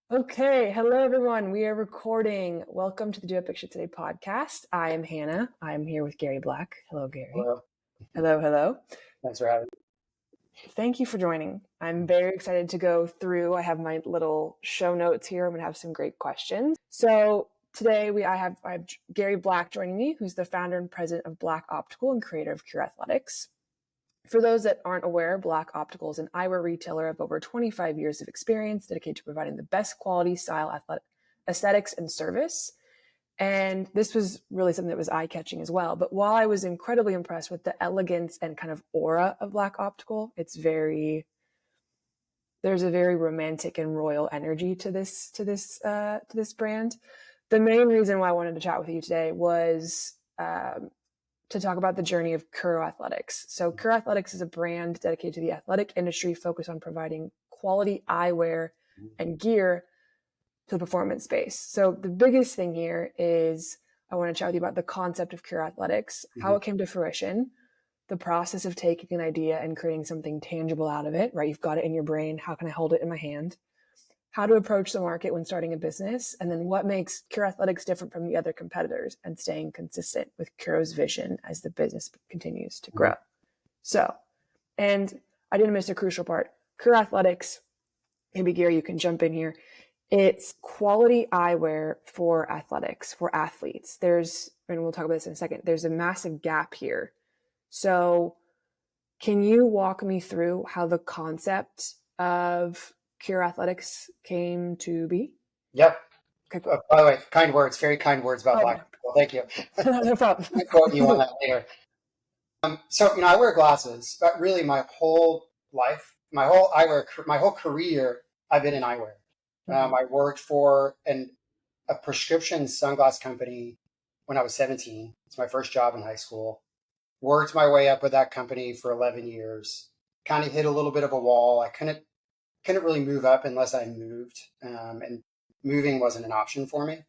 Okay, hello everyone. We are recording. Welcome to the Do a Picture Today podcast. I am Hannah. I am here with Gary Black. Hello, Gary. Hello. Hello, hello. Thanks for having me. Thank you for joining. I'm very excited to go through. I have my little show notes here. I'm going to have some great questions. So today I have Gary Black joining me, who's the founder and president of Black Optical and creator of Kuro Athletics. For those that aren't aware, Black Optical is an eyewear retailer of over 25 years of experience dedicated to providing the best quality, style, aesthetics, and service. And this was really something that was eye-catching as well. But while I was incredibly impressed with the elegance and kind of aura of Black Optical, there's a very romantic and royal energy to this brand. The main reason why I wanted to chat with you today was to talk about the journey of Kuro Athletics. So Kuro Athletics is a brand dedicated to the athletic industry, focused on providing quality eyewear and gear to the performance space. So the biggest thing here is I want to chat with you about the concept of Kuro Athletics, how it came to fruition, the process of taking an idea and creating something tangible out of it, right? You've got it in your brain. How can I hold it in my hand? How to approach the market when starting a business, and then what makes Kuro Athletics different from the other competitors, and staying consistent with Kuro's vision as the business continues to grow. So, and I didn't miss a crucial part. Kuro Athletics, maybe Gary, you can jump in here. It's quality eyewear for athletics, for athletes. And we'll talk about this in a second, there's a massive gap here. So can you walk me through how the concept of Kuro Athletics came to be? Yep. Okay, cool. By the way, very kind words about Black Optical. Thank you. No problem. I'm quoting you on that later. I wear glasses, but really my whole life, my whole career, I've been in eyewear. I worked for a prescription sunglass company when I was 17. It's my first job in high school. Worked my way up with that company for 11 years. Kind of hit a little bit of a wall. I couldn't really move up unless I moved, and moving wasn't an option for me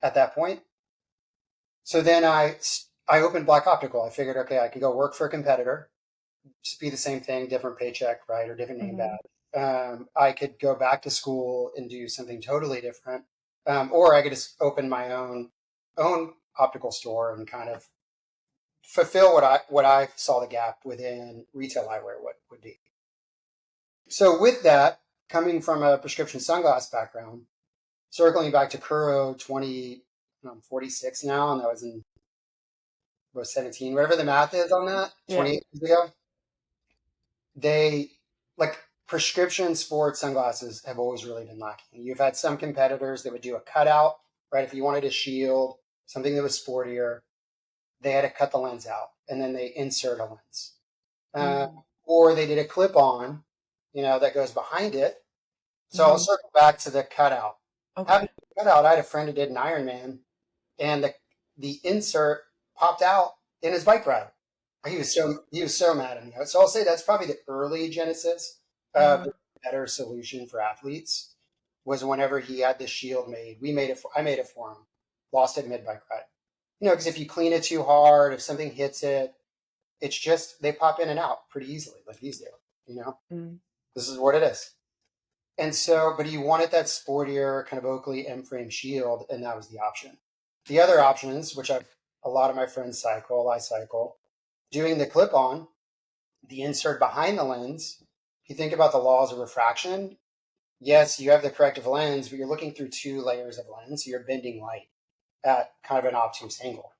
at that point. So then I opened Black Optical. I figured, okay, I could go work for a competitor, just be the same thing, different paycheck, right, or different name badge. I could go back to school and do something totally different, or I could just open my own optical store and kind of fulfill what I saw the gap within retail eyewear would be. So with that, coming from a prescription sunglass background, circling back to Kuro, I'm 46 now, and that was in 17, whatever the math is on that, 28 years ago. They, like, prescription sports sunglasses have always really been lacking. You've had some competitors that would do a cutout, right? If you wanted a shield, something that was sportier, they had to cut the lens out, and then they insert a lens. Or they did a clip-on, that goes behind it. So I'll circle back to the cutout. Okay. Having a cutout, I had a friend who did an Ironman, and the insert popped out in his bike ride. He was so mad at me. So I'll say that's probably the early genesis of the better solution for athletes, was whenever he had this shield made. I made it for him. Lost it mid bike ride. Because if you clean it too hard, if something hits it, it's just, they pop in and out pretty easily, like these do. This is what it is. And so, but he wanted that sportier kind of Oakley M-frame shield, and that was the option. The other options, which a lot of my friends I cycle, doing the clip-on, the insert behind the lens. If you think about the laws of refraction, yes, you have the corrective lens, but you're looking through two layers of lens, so you're bending light at kind of an obtuse angle.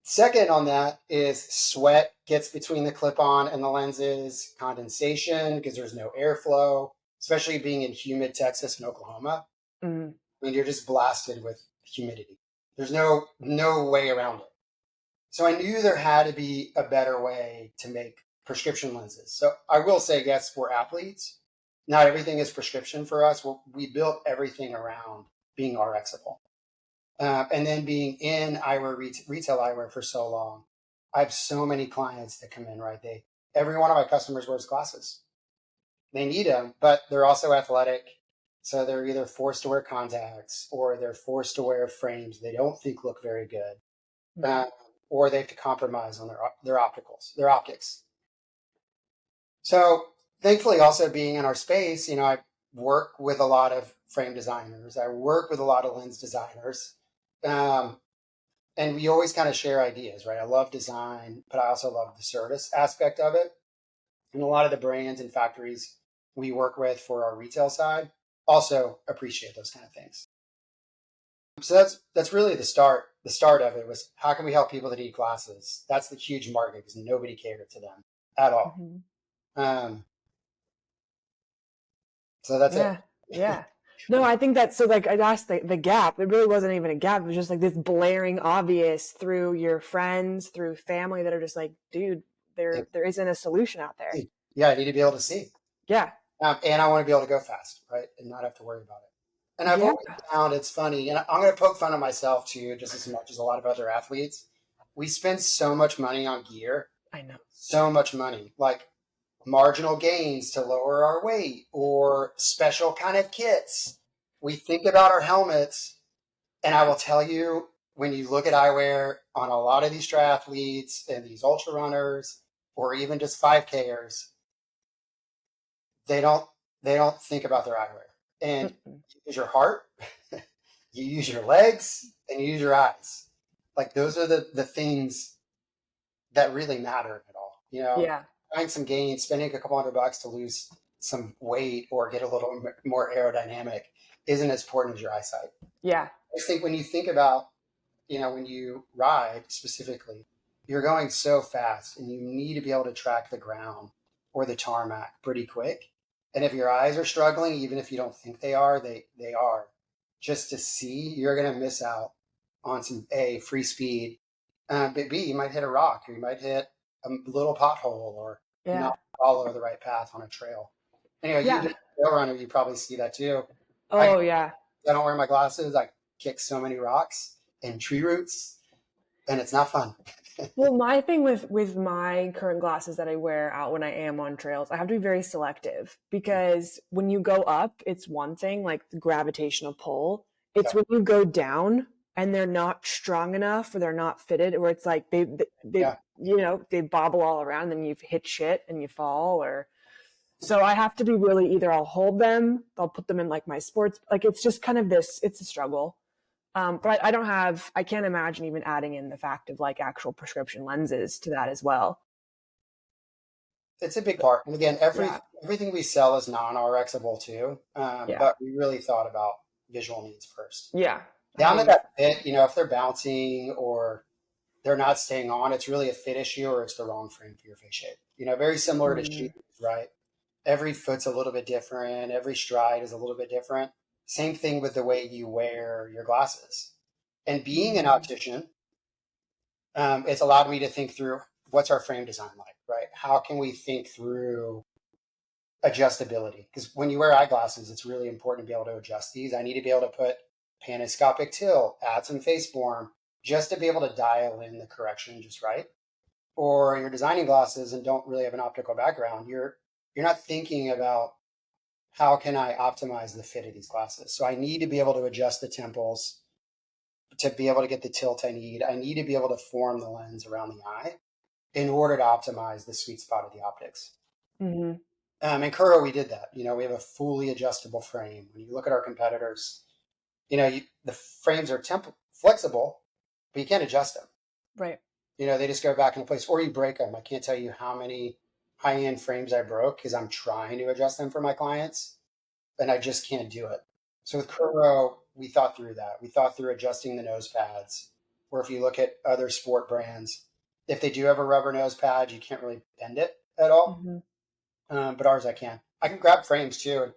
Second on that is sweat gets between the clip-on and the lenses, condensation because there's no airflow, especially being in humid Texas and Oklahoma. I mean, you're just blasted with humidity. There's no way around it. So I knew there had to be a better way to make prescription lenses. So I will say, yes, we're athletes. Not everything is prescription for us. We built everything around being RXable. And then being in eyewear, retail eyewear for so long, I have so many clients that come in, right? Every one of my customers wears glasses. They need them, but they're also athletic. So they're either forced to wear contacts, or they're forced to wear frames they don't think look very good, or they have to compromise on their optics. So thankfully, also being in our space, work with a lot of frame designers. I work with a lot of lens designers. Um, and we always kind of share ideas, right? I love design, but I also love the service aspect of it. And a lot of the brands and factories we work with for our retail side also appreciate those kind of things. So that's really the start. The start of it was, how can we help people that need glasses? That's the huge market because nobody catered to them at all. Mhm. Um, so that's it. Yeah. Yeah. No, I think that's so like I asked the gap. It really wasn't even a gap. It was just like this blaring obvious through your friends, through family that are just like, dude, there isn't a solution out there. Yeah, I need to be able to see. Yeah. And I want to be able to go fast, right? And not have to worry about it. And I've Yeah. always found it's funny, and I'm going to poke fun at myself too, just as much as a lot of other athletes. We spend so much money on gear, I know. so much money, like marginal gains to lower our weight or special kind of kits. We think about our helmets, and I will tell you, when you look at eyewear on a lot of these triathletes and these ultra runners, or even just 5Kers, they don't they don't think about their eyewear. And Mm-mm. you use your heart, you use your legs, and you use your eyes. Like those are the things that really matter at all. Yeah. Buying some gains, spending a couple $100 to lose some weight or get a little more aerodynamic isn't as important as your eyesight. Yeah. I think when you think about, when you ride specifically, you're going so fast and you need to be able to track the ground or the tarmac pretty quick. And if your eyes are struggling, even if you don't think they are, they are. Just to see, you're going to miss out on some A, free speed, but B, you might hit a rock or you might hit a little pothole or Yeah. not follow the right path on a trail. Anyway, you Yeah. being a trail runner, you probably see that too. I, Oh yeah. I don't wear my glasses. I kick so many rocks and tree roots, and it's not fun. Well, my thing with my current glasses that I wear out when I am on trails, I have to be very selective because when you go up, it's one thing, like the gravitational pull. Yeah, It's when you go down and they're not strong enough or they're not fitted, or it's like they yeah. they bobble all around and you've hit shit and you fall or so I have to be really either I'll hold them, I'll put them in like my sports, like it's just kind of this, it's a struggle. But I don't have, I can't imagine even adding in the fact of like actual prescription lenses to that as well. It's a big part. And again, Yeah. everything we sell is non-RXable too, Yeah. but we really thought about visual needs first. Yeah. I Down to think, that fit, if they're bouncing or they're not staying on, it's really a fit issue or it's the wrong frame for your face shape. Very similar to shoes, mm, right? Every foot's a little bit different. Every stride is a little bit different. Same thing with the way you wear your glasses. And being an mm, optician, it's allowed me to think through, what's our frame design like, right? How can we think through adjustability? Because when you wear eyeglasses, it's really important to be able to adjust these. I need to be able to put panoscopic tilt, add some face form, just to be able to dial in the correction just right. Or you're designing glasses and don't really have an optical background, you're not thinking about, how can I optimize the fit of these glasses? So I need to be able to adjust the temples to be able to get the tilt I need. I need to be able to form the lens around the eye in order to optimize the sweet spot of the optics. mm, In Kuro, we did that. We have a fully adjustable frame. When you look at our competitors, the frames are flexible, but you can't adjust them. right. They just go back into place, or you break them. I can't tell you how many high-end frames I broke because I'm trying to adjust them for my clients, and I just can't do it. So with Kuro, we thought through that. We thought through adjusting the nose pads. Or if you look at other sport brands, if they do have a rubber nose pad, you can't really bend it at all. Hmm. But ours, I can. I can grab frames too and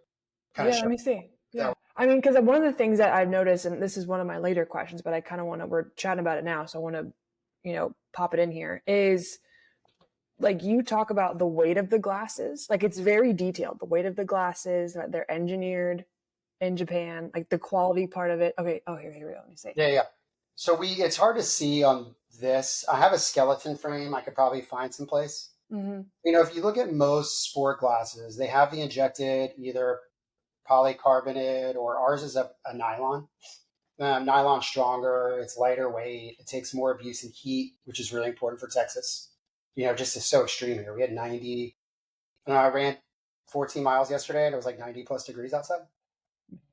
kind of Yeah. show Let me see. that. Yeah. I mean, because one of the things that I've noticed, and this is one of my later questions, but I kind of want to, we're chatting about it now. So I want to, pop it in here is like you talk about the weight of the glasses. Like it's very detailed, the weight of the glasses, that they're engineered in Japan, like the quality part of it. Okay. Oh, here we go. Let me see. Yeah, yeah. So it's hard to see on this. I have a skeleton frame. I could probably find someplace. Mm-hmm. If you look at most sport glasses, they have the injected either polycarbonate, or ours is a nylon. Nylon stronger, it's lighter weight, it takes more abuse and heat, which is really important for Texas. Just is so extreme here. We had 90, and I ran 14 miles yesterday, and it was like 90 plus degrees outside.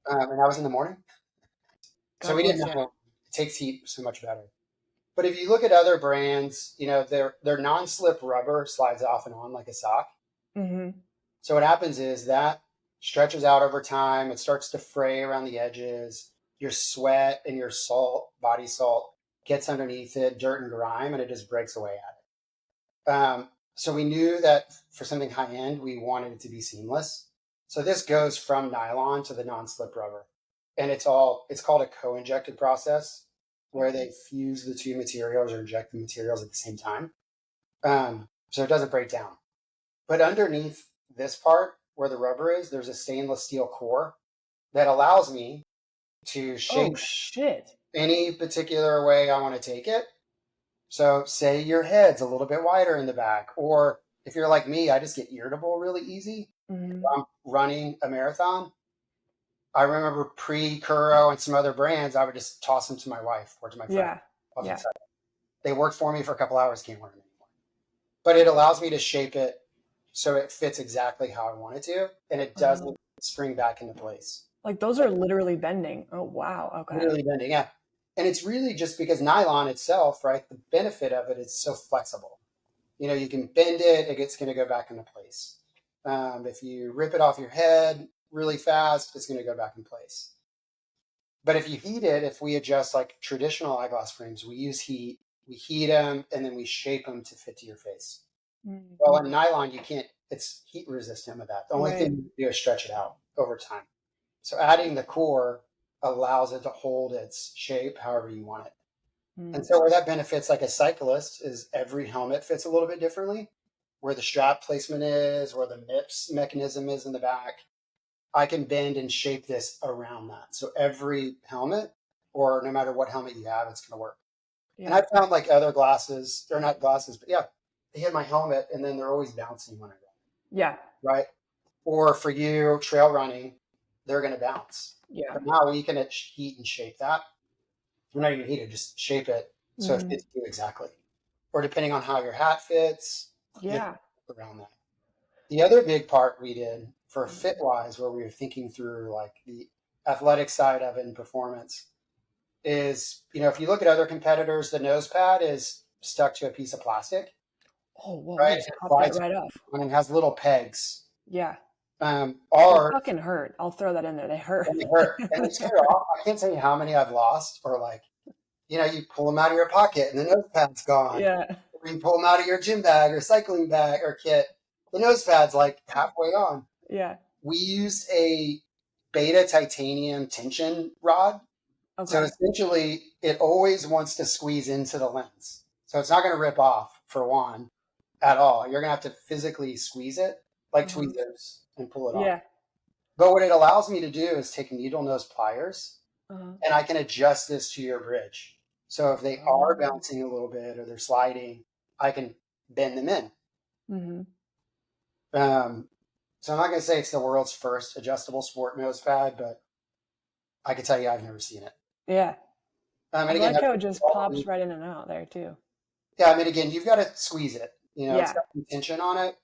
And that was in the morning. So God we didn't bless you. know it takes heat so much better. But if you look at other brands, their non-slip rubber slides off and on like a sock. Mm-hmm. So what happens is that stretches out over time. It starts to fray around the edges. Your sweat and your body salt, gets underneath it, dirt and grime, and it just breaks away at it. So we knew that for something high end, we wanted it to be seamless. So this goes from nylon to the non-slip rubber, and it's called a co-injected process where they fuse the two materials or inject the materials at the same time. So it doesn't break down. But underneath this part where the rubber is, there's a stainless steel core that allows me to Oh shape shit. any particular way I want to take it. So say your head's a little bit wider in the back, or if you're like me, I just get irritable really easy. Mm-hmm. I'm running a marathon. I remember pre-Kuro and some other brands, I would just toss them to my wife or to my friend. Yeah. They worked for me for a couple hours, can't wear them anymore. But it allows me to shape it so it fits exactly how I want it to, and it doesn't spring back into place. Like those are literally bending. Oh wow. Okay. Literally bending, yeah. And it's really just because nylon itself, right? The benefit of it is so flexible. You can bend it; it's going to go back into place. If you rip it off your head really fast, it's going to go back in place. But if you heat it, if we adjust like traditional eyeglass frames, we use heat. We heat them and then we shape them to fit to your face. Mm-hmm. Well, in nylon, you can't. It's heat resistant with that. The only thing you do is stretch it out over time. So adding the core allows it to hold its shape however you want it. And so where that benefits like a cyclist is every helmet fits a little bit differently. Where the strap placement is, where the MIPS mechanism is in the back. I can bend and shape this around that. So every helmet, or no matter what helmet you have, it's going to work. Yeah. And I found like other glasses, they're not glasses, but yeah, they hit my helmet and then they're always bouncing when I run. Yeah. Right. Or for you, trail running, they're going to bounce. Yeah. But now we can heat and shape that. We're not even heat it, just shape it so it fits you exactly. Or depending on how your hat fits, around that. The other big part we did for fit wise, where we were thinking through like the athletic side of it and performance, is if you look at other competitors, the nose pad is stuck to a piece of plastic. Oh, well, Right? they just pop that right off. And it has little pegs. Yeah. They fucking hurt. I'll throw that in there. They hurt. And they hurt. And they tear off. I can't tell you how many I've lost, or like, you pull them out of your pocket and the nose pad's gone. Yeah. Or you pull them out of your gym bag or cycling bag or kit. The nose pad's like halfway on. Yeah. We used a beta titanium tension rod. Okay. So essentially, it always wants to squeeze into the lens. So it's not going to rip off, for one, at all. You're going to have to physically squeeze it, like tweezers, and pull it off. Yeah. But what it allows me to do is take needle nose pliers, and I can adjust this to your bridge. So if they are bouncing a little bit or they're sliding, I can bend them in. So I'm not going to say it's the world's first adjustable sport nose pad, but I can tell you I've never seen it. Yeah. And I again, like how it just pops right in and out there too. Yeah, I mean, again, you've got to squeeze it. It's got some tension on it.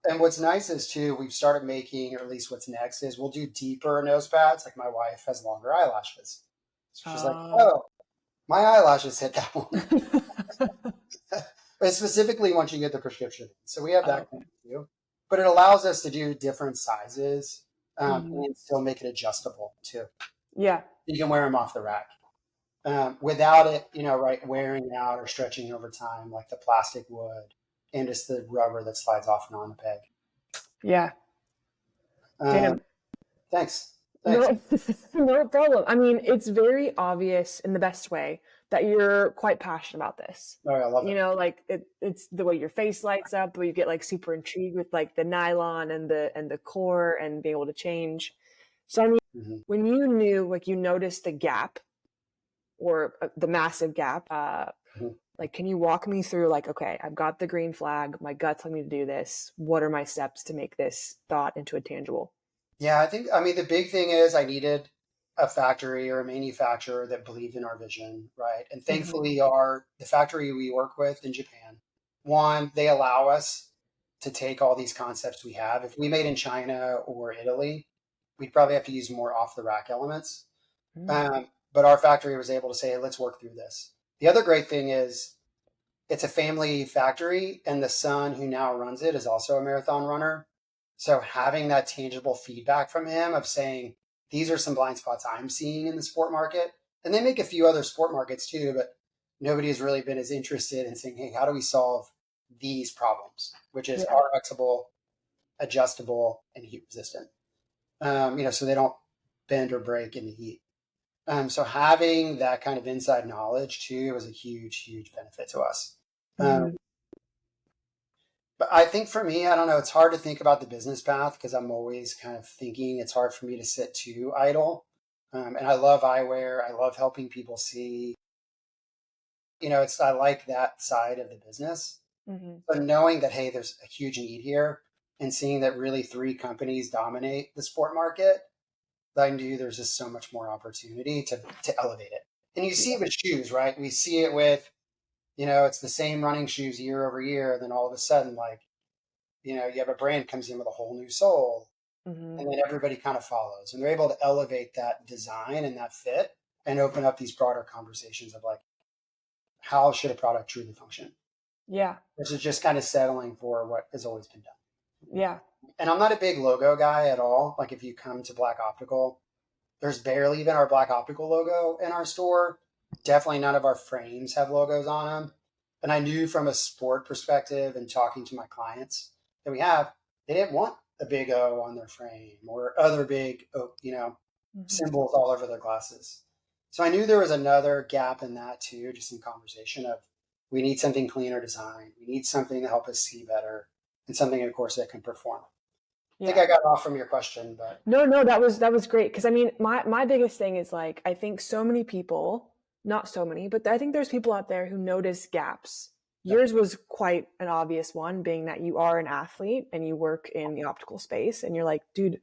And what's nice is too, we've started making, or at least what's next is we'll do deeper nose pads. Like my wife has longer eyelashes. So she's like, oh, my eyelashes hit that one. But specifically once you get the prescription. So we have that too. But it allows us to do different sizes and still make it adjustable too. Yeah. You can wear them off the rack. Without it, wearing out or stretching over time like the plastic would, and just the rubber that slides off and on the peg. Yeah. Thanks. No, no problem. I mean, it's very obvious in the best way that you're quite passionate about this. Oh, I love it. Like it's the way your face lights up, the way you get like super intrigued with like the nylon and the core and being able to change. So I mean, when you knew, like you noticed the gap or the massive gap, like, can you walk me through like, okay, I've got the green flag, my gut's telling me to do this. What are my steps to make this thought into a tangible? Yeah, the big thing is I needed a factory or a manufacturer that believed in our vision, right? And thankfully the factory we work with in Japan, one, they allow us to take all these concepts we have. If we made in China or Italy, we'd probably have to use more off the rack elements. But our factory was able to say, let's work through this. The other great thing is it's a family factory, and the son who now runs it is also a marathon runner. So having that tangible feedback from him of saying, these are some blind spots I'm seeing in the sport market. And they make a few other sport markets too, but nobody has really been as interested in saying, hey, how do we solve these problems, which is RXable, adjustable, and heat resistant. So they don't bend or break in the heat. So having that kind of inside knowledge too was a huge, huge benefit to us. But I think for me, I don't know, it's hard to think about the business path because I'm always kind of thinking it's hard for me to sit too idle. And I love eyewear. I love helping people see. I like that side of the business. But knowing that, hey, there's a huge need here and seeing that really 3 companies dominate the sport market, I knew there's just so much more opportunity to elevate it. And you see it with shoes, right? We see it with, it's the same running shoes year over year. Then all of a sudden, you have a brand comes in with a whole new sole, and then everybody kind of follows. And they're able to elevate that design and that fit and open up these broader conversations of how should a product truly function? Yeah. Versus just kind of settling for what has always been done. Yeah. And I'm not a big logo guy at all. Like if you come to Black Optical, there's barely even our Black Optical logo in our store. Definitely none of our frames have logos on them. And I knew from a sport perspective and talking to my clients that they didn't want a big O on their frame or other big, symbols all over their glasses. So I knew there was another gap in that too, just in conversation of we need something cleaner design. We need something to help us see better and something, of course, that can perform. I think I got off from your question, but no, that was great. Because I mean, my biggest thing is I think so many people, not so many, but I think there's people out there who notice gaps. Yours was quite an obvious one, being that you are an athlete and you work in the optical space, and you're like, dude,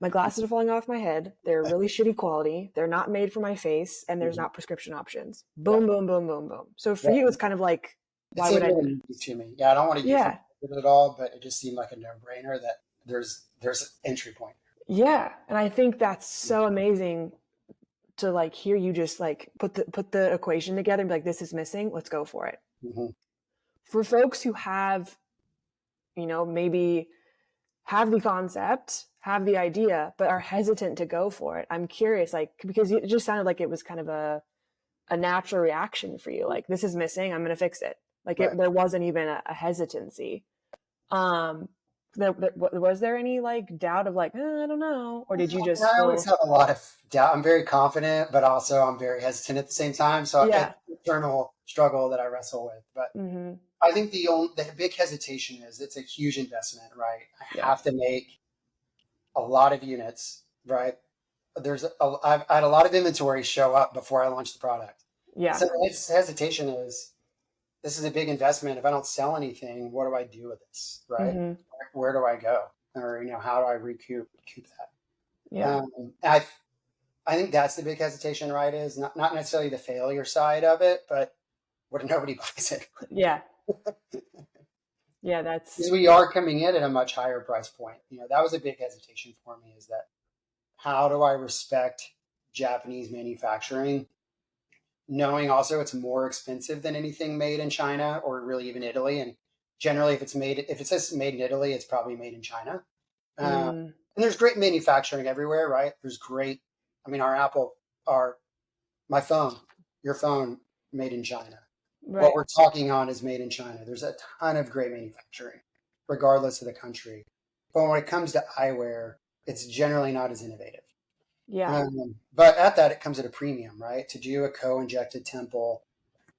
my glasses are falling off my head. They're really shitty quality. They're not made for my face, and there's not prescription options. Boom, boom, boom, boom, boom. So for you, it's kind of like, why would I do it? To me, I don't want to use it at all, but it just seemed like a no-brainer that there's an entry point. Yeah, and I think that's so amazing to hear you just put the equation together and be like, this is missing. Let's go for it. For folks who have, maybe have the concept, have the idea, but are hesitant to go for it. I'm curious, because it just sounded like it was kind of a natural reaction for you. Like, this is missing. I'm going to fix it. There wasn't even a hesitancy. Was there any doubt of I don't know, or did you just? I always have a lot of doubt. I'm very confident, but also I'm very hesitant at the same time. So it's an internal struggle that I wrestle with. But I think the big hesitation is it's a huge investment, right? I have to make a lot of units, right? I've had a lot of inventory show up before I launch the product. Yeah. So its hesitation is, this is a big investment. If I don't sell anything, what do I do with this, right? Where do I go? Or, how do I recoup that? Yeah. I think that's the big hesitation, right? Is not necessarily the failure side of it, but what if nobody buys it? Yeah. Yeah, because we are coming in at a much higher price point. That was a big hesitation for me, is that how do I respect Japanese manufacturing, knowing also it's more expensive than anything made in China or really even Italy. And generally, if it says made in Italy, it's probably made in China. And there's great manufacturing everywhere, right? There's great, my phone, your phone, made in China. Right. What we're talking on is made in China. There's a ton of great manufacturing, regardless of the country. But when it comes to eyewear, it's generally not as innovative. Yeah. But at that, it comes at a premium, right? To do a co-injected temple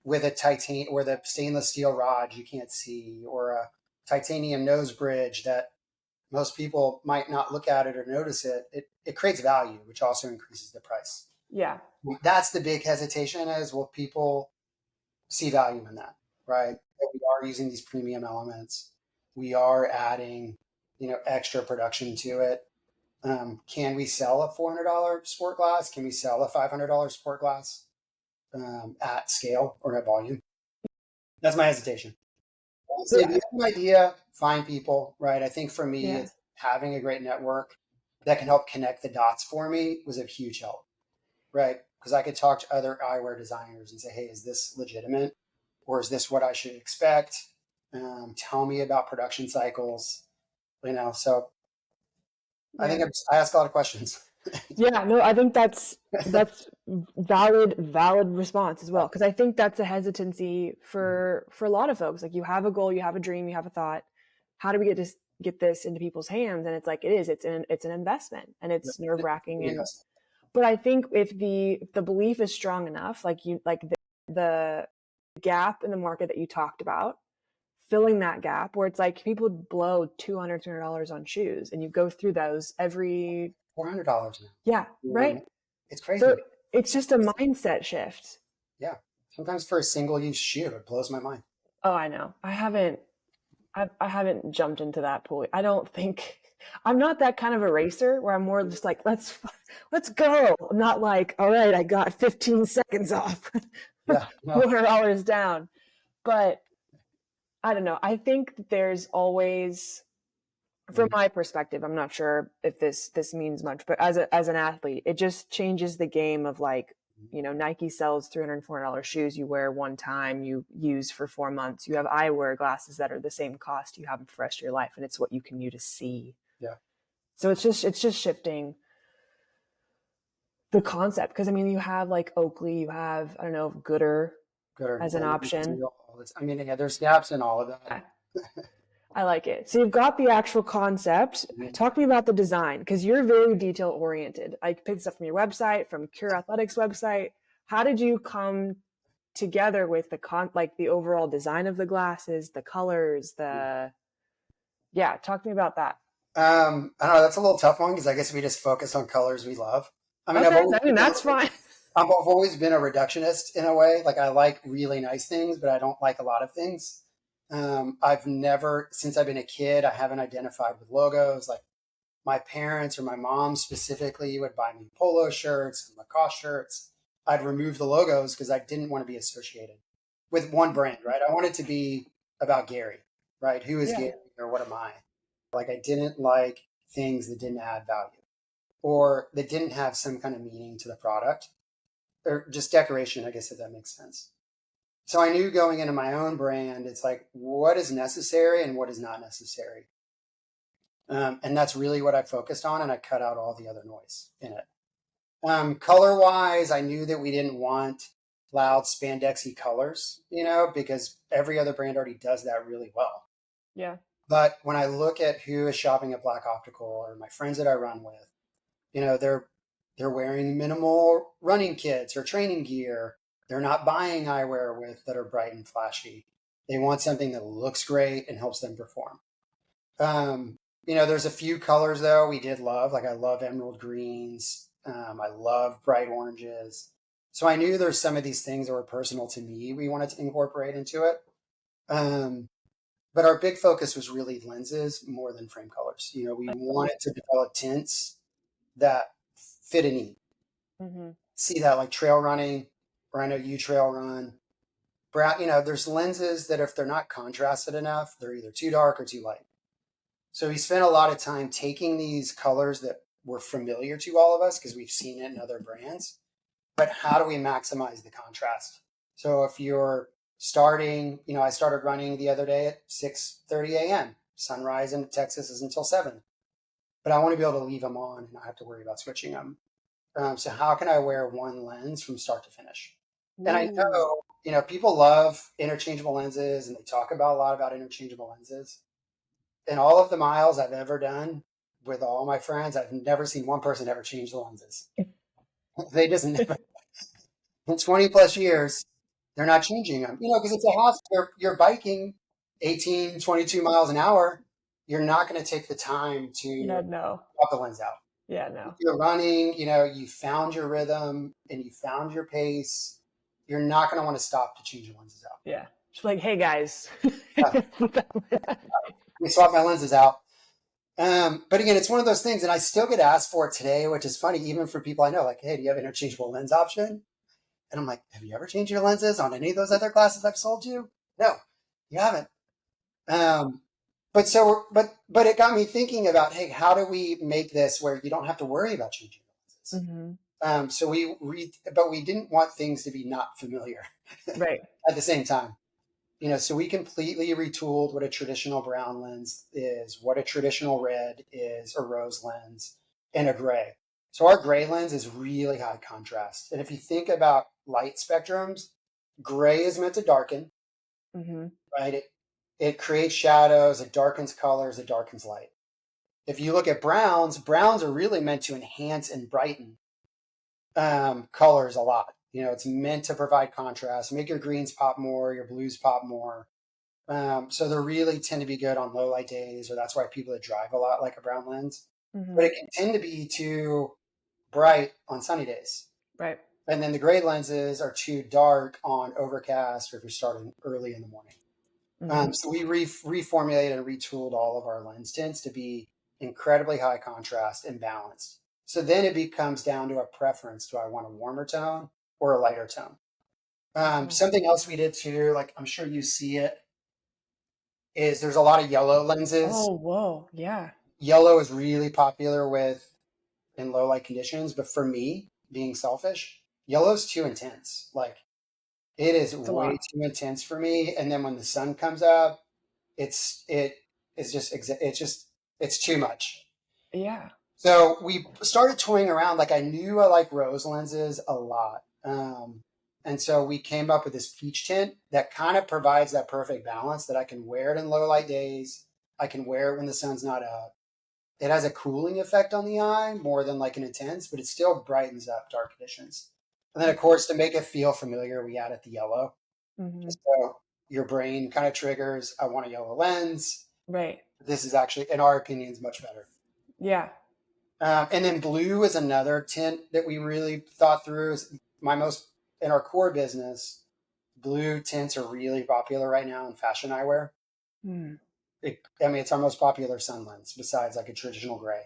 with a stainless steel rod you can't see, or a titanium nose bridge that most people might not look at it or notice it creates value, which also increases the price. Yeah. That's the big hesitation, is will people see value in that, right? That we are using these premium elements. We are adding, extra production to it. Can we sell a $400 sport glass? Can we sell a $500 sport glass at scale or at volume? That's my hesitation. So if you have an idea, find people, right? I think for me, Yeah. it's having a great network that can help connect the dots for me was a huge help, right? Because I could talk to other eyewear designers and say, hey, is this legitimate? Or is this what I should expect? Tell me about production cycles, So I think Yeah. I ask a lot of questions. Yeah, no, I think that's valid response as well, because I think that's a hesitancy for a lot of folks. Like, you have a goal, you have a dream, you have a thought. How do we get this into people's hands? And it's like, it's an investment, and it's nerve wracking. And Yes. but I think if the belief is strong enough, like the gap in the market that you talked about, filling that gap where it's like people blow $200 on shoes, and you go through those every. $400 now. Yeah, right. It's So crazy. it's just a mindset shift. Yeah. Sometimes for a single use shoe, it blows my mind. Oh, I know. I haven't jumped into that pool. I don't think I'm not that kind of a racer where I'm more just like, let's go. I'm not like, all right, I got 15 seconds off, Yeah. No. $400 down. But I don't know. I think that there's always, from my perspective, I'm not sure if this means much, but as an athlete, it just changes the game of, like, Nike sells $300-$400 shoes you wear one time, you use for 4 months. You have eyewear glasses that are the same cost, you have them for the rest of your life, and it's what you can use to see. Yeah. So it's just shifting the concept, because I mean, you have like Oakley, you have, I don't know, Gooder Good. as an option. I mean, yeah, there's gaps in all of that. I like it. So you've got the actual concept. Talk to me about the design, because you're very detail oriented. I picked stuff from your website, from Kuro Athletics website. How did you come together with the overall design of the glasses, the colors, yeah, talk to me about that. I don't know. That's a little tough one because I guess we just focus on colors we love. I mean, Okay, I mean, that's fine. I've always been a reductionist in a way. Like, I like really nice things, but I don't like a lot of things. I've never, since I've been a kid, I haven't identified with logos. Like, my parents or my mom specifically would buy me polo shirts and Lacoste shirts. I'd remove the logos because I didn't want to be associated with one brand, right? I wanted to be about Gary, right? Who is Yeah. Gary or what am I? Like, I didn't like things that didn't add value or that didn't have some kind of meaning to the product or just decoration, I guess, if that makes sense. So I knew going into my own brand, it's like, what is necessary and what is not necessary. And that's really what I focused on. And I cut out all the other noise in it. Color wise, I knew that we didn't want loud spandexy colors, because every other brand already does that really well. Yeah. But when I look at who is shopping at Black Optical or my friends that I run with, they're wearing minimal running kits or training gear. They're not buying eyewear that are bright and flashy. They want something that looks great and helps them perform. There's a few colors though we did love. Like, I love emerald greens. I love bright oranges. So I knew there's some of these things that were personal to me we wanted to incorporate into it. But our big focus was really lenses more than frame colors. We wanted to develop tints that fit a need. Mm-hmm. See that, like trail running, or I know you trail run. There's lenses that if they're not contrasted enough, they're either too dark or too light. So we spent a lot of time taking these colors that were familiar to all of us because we've seen it in other brands, but how do we maximize the contrast? So if you're starting, I started running the other day at 6:30 a.m. Sunrise in Texas is until 7, but I want to be able to leave them on and not have to worry about switching them. So how can I wear one lens from start to finish? And I know, people love interchangeable lenses and they talk a lot about interchangeable lenses. In all of the miles I've ever done with all my friends, I've never seen one person ever change the lenses. They just never, in 20 plus years, they're not changing them, because it's a house. You're biking 18, 22 miles an hour. You're not going to take the time to Yeah, no. swap the lens out. Yeah, no. If you're running, you found your rhythm and you found your pace. You're not going to want to stop to change your lenses out. Yeah. Just like, hey guys. Yeah. We swap my lenses out. But again, it's one of those things, and I still get asked for it today, which is funny, even for people I know, like, hey, do you have an interchangeable lens option? And I'm like, have you ever changed your lenses on any of those other glasses I've sold you? No, you haven't. Um, but it got me thinking about, hey, how do we make this where you don't have to worry about changing lenses? Mm-hmm. So but we didn't want things to be not familiar Right. at the same time. So we completely retooled what a traditional brown lens is, what a traditional red is, a rose lens, and a gray. So our gray lens is really high contrast. And if you think about light spectrums, gray is meant to darken, Mm-hmm. right? It creates shadows, it darkens colors, it darkens light. If you look at browns are really meant to enhance and brighten colors a lot. It's meant to provide contrast, make your greens pop more, your blues pop more. So they really tend to be good on low light days, or that's why people that drive a lot like a brown lens. Mm-hmm. But it can tend to be too bright on sunny days. Right. And then the gray lenses are too dark on overcast or if you're starting early in the morning. Mm-hmm. So we reformulated and retooled all of our lens tints to be incredibly high contrast and balanced. So then it becomes down to a preference. Do I want a warmer tone or a lighter tone? Something else we did too, like I'm sure you see it, is there's a lot of yellow lenses. Oh, whoa. Yeah. Yellow is really popular in low light conditions, but for me, being selfish, yellow's too intense. Like it is It's a way lot. too intense for me. And then when the sun comes up, it is just it's too much. Yeah. So we started toying around. Like I knew I like rose lenses a lot. And so we came up with this peach tint that kind of provides that perfect balance that I can wear it in low light days. I can wear it when the sun's not out. It has a cooling effect on the eye more than like an intense, but it still brightens up dark conditions. And then, of course, to make it feel familiar, we added the yellow. Mm-hmm. Just so your brain kind of triggers, I want a yellow lens. Right. This is actually, in our opinions, much better. Yeah. And then blue is another tint that we really thought through. In our core business, blue tints are really popular right now in fashion eyewear. Mm. It's our most popular sun lens besides like a traditional gray.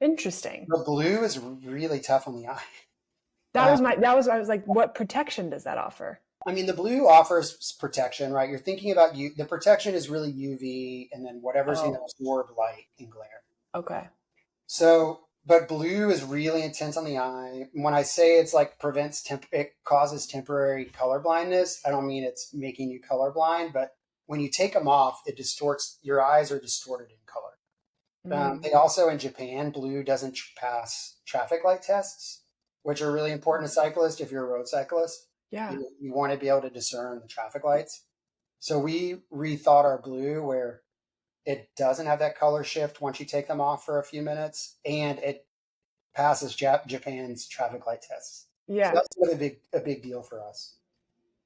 Interesting. But blue is really tough on the eye. I was like, what protection does that offer? The blue offers protection, right? You're thinking about the protection is really UV and then whatever's going to Oh, absorb light and glare. okay. So, but blue is really intense on the eye. When I say it's like it causes temporary color blindness, I don't mean it's making you colorblind, but when you take them off, your eyes are distorted in color. Mm. They also, in Japan, blue doesn't pass traffic light tests, which are really important to cyclists. If you're a road cyclist, Yeah. you want to be able to discern the traffic lights. So we rethought our blue where it doesn't have that color shift once you take them off for a few minutes, and it passes Japan's traffic light tests. So Yeah. that's really a big deal for us.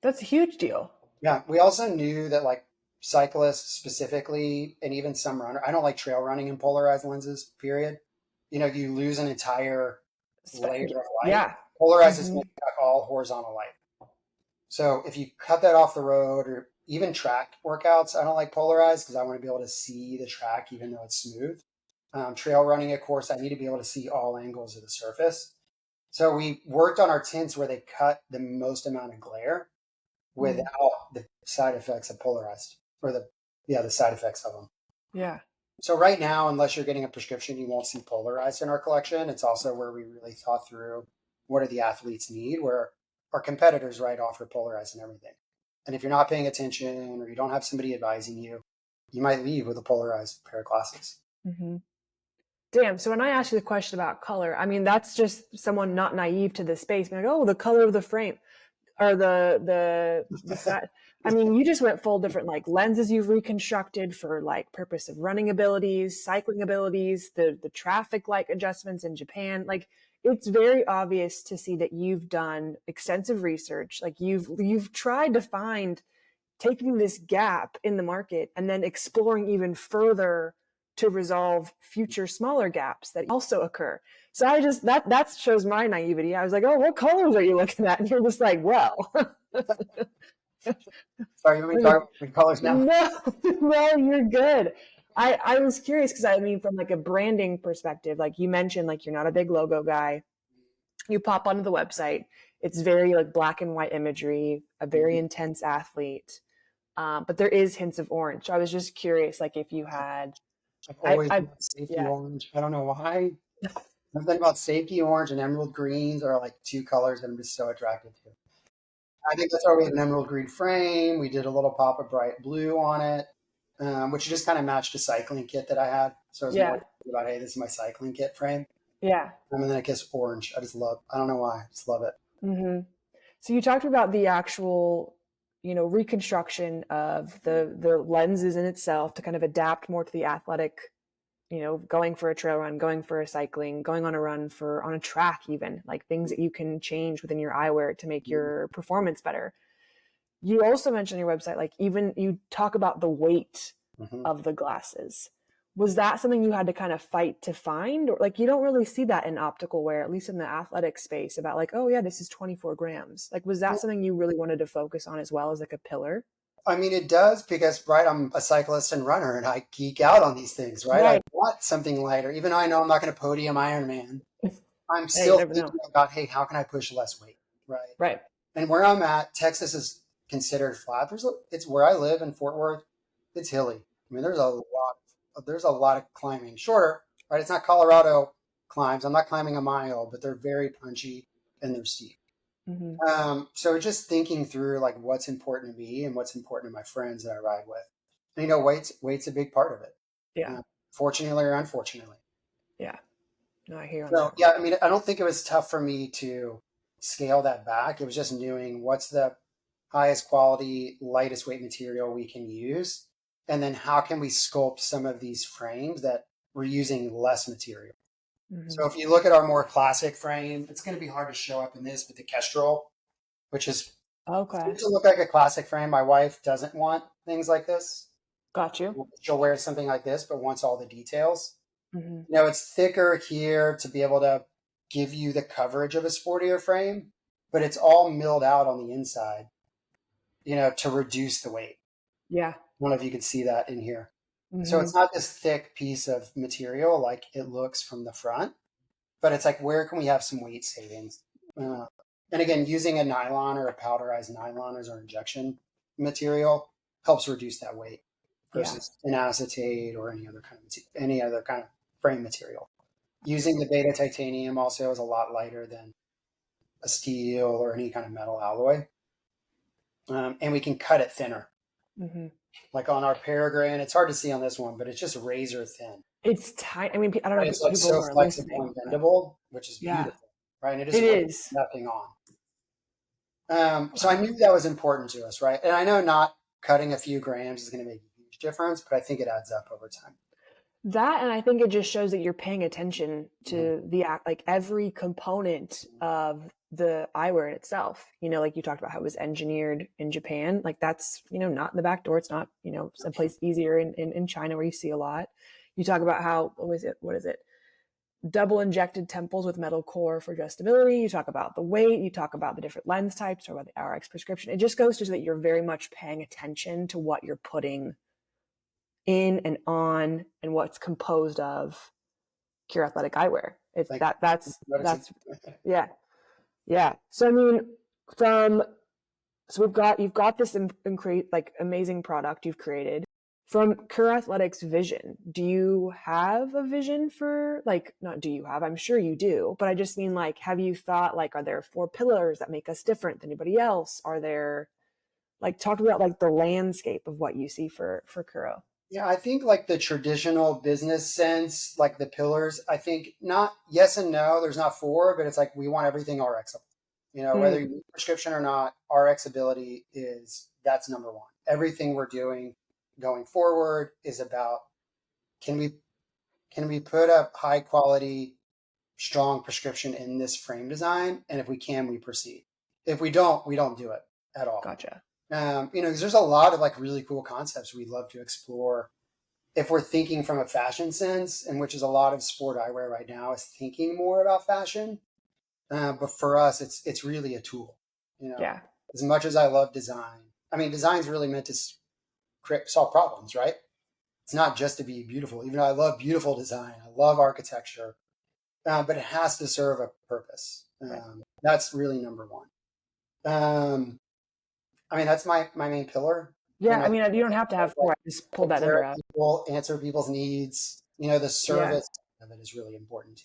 That's a huge deal. Yeah, we also knew that like cyclists specifically, and even some runner, I don't like trail running in polarized lenses. Period. You lose an entire layer of light. Yeah. Polarized is Mm-hmm. meant to cut all horizontal light. So if you cut that off the road, or even track workouts, I don't like polarized because I want to be able to see the track even though it's smooth. Trail running, of course, I need to be able to see all angles of the surface. So we worked on our tints where they cut the most amount of glare Mm. without the side effects of polarized, or the side effects of them. Yeah. So right now, unless you're getting a prescription, you won't see polarized in our collection. It's also where we really thought through what do the athletes need, where our competitors, right, offer polarized and everything. And if you're not paying attention or you don't have somebody advising you, you might leave with a polarized pair of glasses. Mm-hmm. Damn. So when I asked you the question about color, I mean, that's just someone not naive to the space. Being like, oh, the color of the frame or the side. I mean, you just went full different like lenses you've reconstructed for like purpose of running abilities, cycling abilities, the traffic light adjustments in Japan. Like it's very obvious to see that you've done extensive research. Like you've tried to find taking this gap in the market and then exploring even further to resolve future smaller gaps that also occur. So I just that shows my naivety. I was like, oh, what colors are you looking at? And you're just like, well, Sorry, you want me to talk about colors now? no, no, you're good. I was curious because I mean, from like a branding perspective, like you mentioned, like you're not a big logo guy. You pop onto the website. It's very like black and white imagery, a very intense athlete. but there is hints of orange. So I was just curious, like if you had, I've always I loved safety yeah, orange. I don't know why. Something about safety orange and emerald greens are like two colors that I'm just so attracted to. I think that's why we have an emerald green frame. We did a little pop of bright blue on it, which just kind of matched a cycling kit that I had. So it was more yeah, about, hey, this is my cycling kit frame. yeah. And then I guess orange. I don't know why. I just love it. Hmm. So you talked about the actual, reconstruction of the lenses in itself to kind of adapt more to the athletic, going for a trail run, going for a cycling, going on a run for on a track, even like things that you can change within your eyewear to make your performance better. You also mentioned on your website, like even you talk about the weight Mm-hmm. of the glasses. Was that something you had to kind of fight to find? Or like you don't really see that in optical wear, at least in the athletic space, about like, oh yeah, this is 24 grams. Like, was that something you really wanted to focus on as well as like a pillar? I mean, it does because, right, I'm a cyclist and runner and I geek out on these things, right? I Right. want something lighter. Even though I know I'm not going to podium Ironman, I'm Hey, you still never know. thinking about, hey, how can I push less weight, right? Right. And where I'm at, Texas is considered flat. It's where I live in Fort Worth. It's hilly. I mean, there's a lot of climbing. Shorter, right? It's not Colorado climbs. I'm not climbing a mile, but they're very punchy and they're steep. Hmm. So just thinking through like what's important to me and what's important to my friends that I ride with. And, weight's a big part of it, Yeah. fortunately or unfortunately. Yeah. No, I hear on So that. yeah, I mean, I don't think it was tough for me to scale that back. It was just knowing what's the highest quality, lightest weight material we can use, and then how can we sculpt some of these frames that we're using less material. Hmm. So if you look at our more classic frame, it's going to be hard to show up in this, but the Kestrel, which is Okay. seems to look like a classic frame. My wife doesn't want things like this. Got you. She'll wear something like this, but wants all the details. Hmm. It's thicker here to be able to give you the coverage of a sportier frame, but it's all milled out on the inside, to reduce the weight. Yeah. I don't know if you can see that in here. So Hmm. it's not this thick piece of material like it looks from the front, but it's like, where can we have some weight savings? Uh, and again, using a nylon or a powderized nylon as our injection material helps reduce that weight Yeah. versus an acetate or any other kind of frame material. Using the beta titanium also is a lot lighter than a steel or any kind of metal alloy, and we can cut it thinner. Hmm. Like on our Peregrine, it's hard to see on this one, but it's just razor thin. It's tight. I mean, I don't know Right? if It's like people who so are flexible listening, and but bendable, which is yeah, beautiful, right? And it it just weighs is. nothing on. So I knew that was important to us, right? And I know not cutting a few grams is going to make a huge difference, but I think it adds up over time. That, and I think it just shows that you're paying attention Mm-hmm. to the act, like every component of the eyewear itself. Like you talked about how it was engineered in Japan. Like that's, not in the back door. It's not, someplace easier in China where you see a lot. You talk about how, what is it? Double injected temples with metal core for adjustability. You talk about the weight. You talk about the different lens types, talk about the RX prescription. It just goes to show that you're very much paying attention to what you're putting in and on and what's composed of Kuro Athletic eyewear. It's Like, that that's noticing. that's yeah. Yeah. So I mean, from so you've got this like amazing product you've created. From Kuro Athletics vision, do you have a vision for like not do you have? I'm sure you do, but I just mean like have you thought like are there four pillars that make us different than anybody else? Are there like talk about like the landscape of what you see for Kuro? Yeah, I think like the traditional business sense, like the pillars, I think not yes and no, there's not four, but it's like we want everything RXable. Whether Mm, you need prescription or not, RX ability that's number one. Everything we're doing going forward is about can we can we put a high quality, strong prescription in this frame design? And if we can, we proceed. If we don't do it at all. gotcha. 'Cause there's a lot of like really cool concepts we'd love to explore if we're thinking from a fashion sense, and which is a lot of sport eyewear right now is thinking more about fashion. But for us, it's really a tool. Yeah. As much as I love design, I mean, design is really meant to solve problems, right? It's not just to be beautiful. Even though I love beautiful design, I love architecture, but it has to serve a purpose. Right. That's really number one. Um, I mean, that's my main pillar. Yeah, And I I mean, you don't have to have like four. I just pulled take that care number of out. people, answer people's needs. The Yeah, service of it is really important to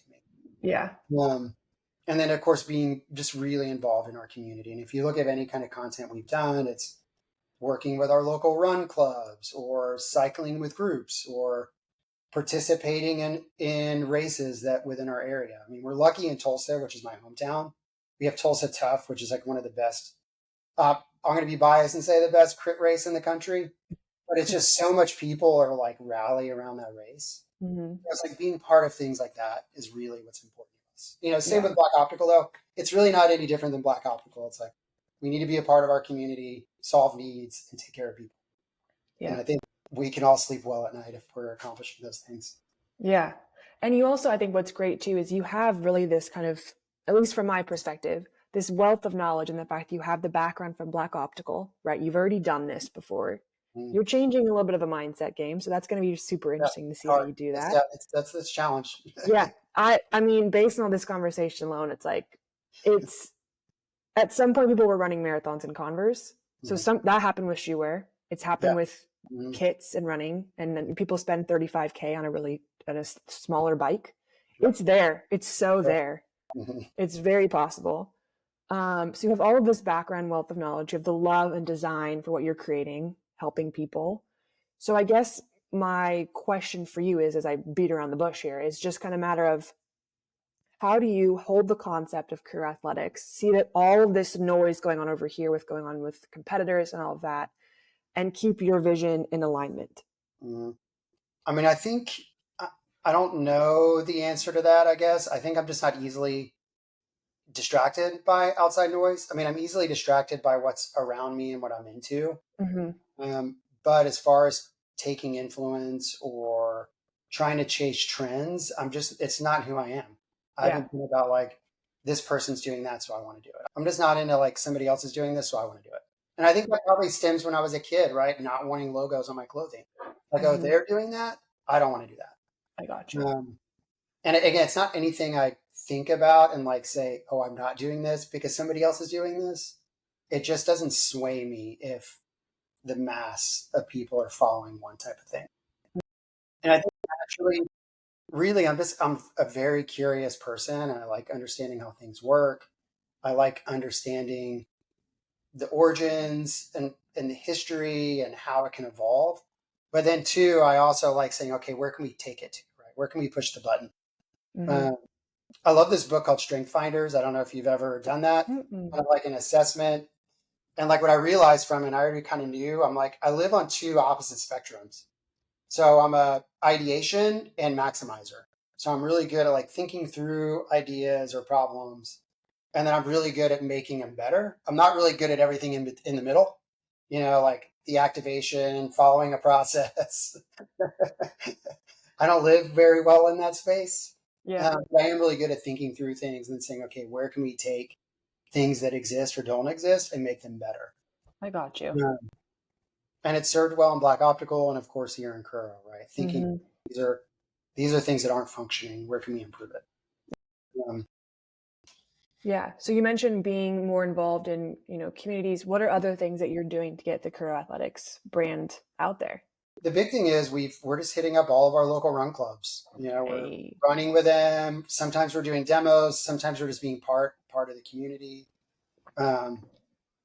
yeah, me. And then, of course, being just really involved in our community. And if you look at any kind of content we've done, it's working with our local run clubs or cycling with groups or participating in races that within our area. I mean, we're lucky in Tulsa, which is my hometown. We have Tulsa Tough, which is like one of the best. I'm going to be biased and say the best crit race in the country, but it's just so much people are like rally around that race. hmm It's like being part of things like that is really what's important to us. Same yeah, with Black Optical though. It's really not any different than Black Optical. It's like we need to be a part of our community, solve needs, and take care of people. And yeah, I think we can all sleep well at night if we're accomplishing those things. yeah. And you also, I think what's great too is you have really this kind of, at least from my perspective, this wealth of knowledge and the fact that you have the background from Black Optical, right? You've already done this before. Mm. You're changing a little bit of a mindset game, so that's going to be super Yeah, interesting to it's see how hard. you do It's, that. yeah, that's the challenge. Yeah, I mean, based on this conversation alone, it's like it's at some point people were running marathons in Converse. So Mhm. some that happened with shoe wear. It's Yeah. happened with Mhm. kits and running, and then people spend 35K on a smaller bike. Yep. It's there. It's so Sure. there. Mhm. It's very possible. So you have all of this background wealth of knowledge. You have the love and design for what you're creating, helping people. So I guess my question for you is, as I beat around the bush here, is just kind of a matter of how do you hold the concept of career athletics, see that all of this noise going on over here with going on with competitors and all of that, and keep your vision in alignment? Mhm. I mean, I think I, I don't know the answer to that. I guess I think I'm just not easily distracted by outside noise. I mean, I'm easily distracted by what's around me and what I'm into. Mm-hmm. But as far as taking influence or trying to chase trends, it's not who I am. I Yeah. haven't been about like, this person's doing that, so I want to do it. I'm just not into like somebody else is doing this, so I want to do it. And I think that probably stems when I was a kid, right? Not wanting logos on my clothing. Like, oh, Mm-hmm. they're doing that. I don't want to do I got that. you. And again, it's not anything I think about and like say, oh, I'm not doing this because somebody else is doing this. It just doesn't sway me if the mass of people are following one type of thing. And I think actually, really, I'm a very curious person and I like understanding how things work. I like understanding the origins and the history and how it can evolve. But then too, I also like saying, okay, where can we take it to, right? Where can we push the button? Mm-hmm. Um, I love this book called Strength Finders. I don't know if you've ever done that. Mm-mm. Kind of like an assessment. And like what I realized from it, and I already kind of knew, I'm like, I live on two opposite spectrums. So I'm a ideation and maximizer. So I'm really good at like thinking through ideas or problems. And then I'm really good at making them better. I'm not really good at everything in the middle, like the activation, following a process. I don't live very well in that space. Yeah, But I am really good at thinking through things and saying, okay, where can we take things that exist or don't exist and make them better? I got you. Yeah. And it served well in Black Optical and of course here in Kuro, right? Thinking Mm-hmm. these are these are things that aren't functioning. Where can we improve it? Um, Yeah. So you mentioned being more involved in, communities. What are other things that you're doing to get the Kuro Athletics brand out there? the big thing is we're just hitting up all of our local run clubs. We're A running with them. Sometimes we're doing demos. Sometimes we're just being part of the community. Um,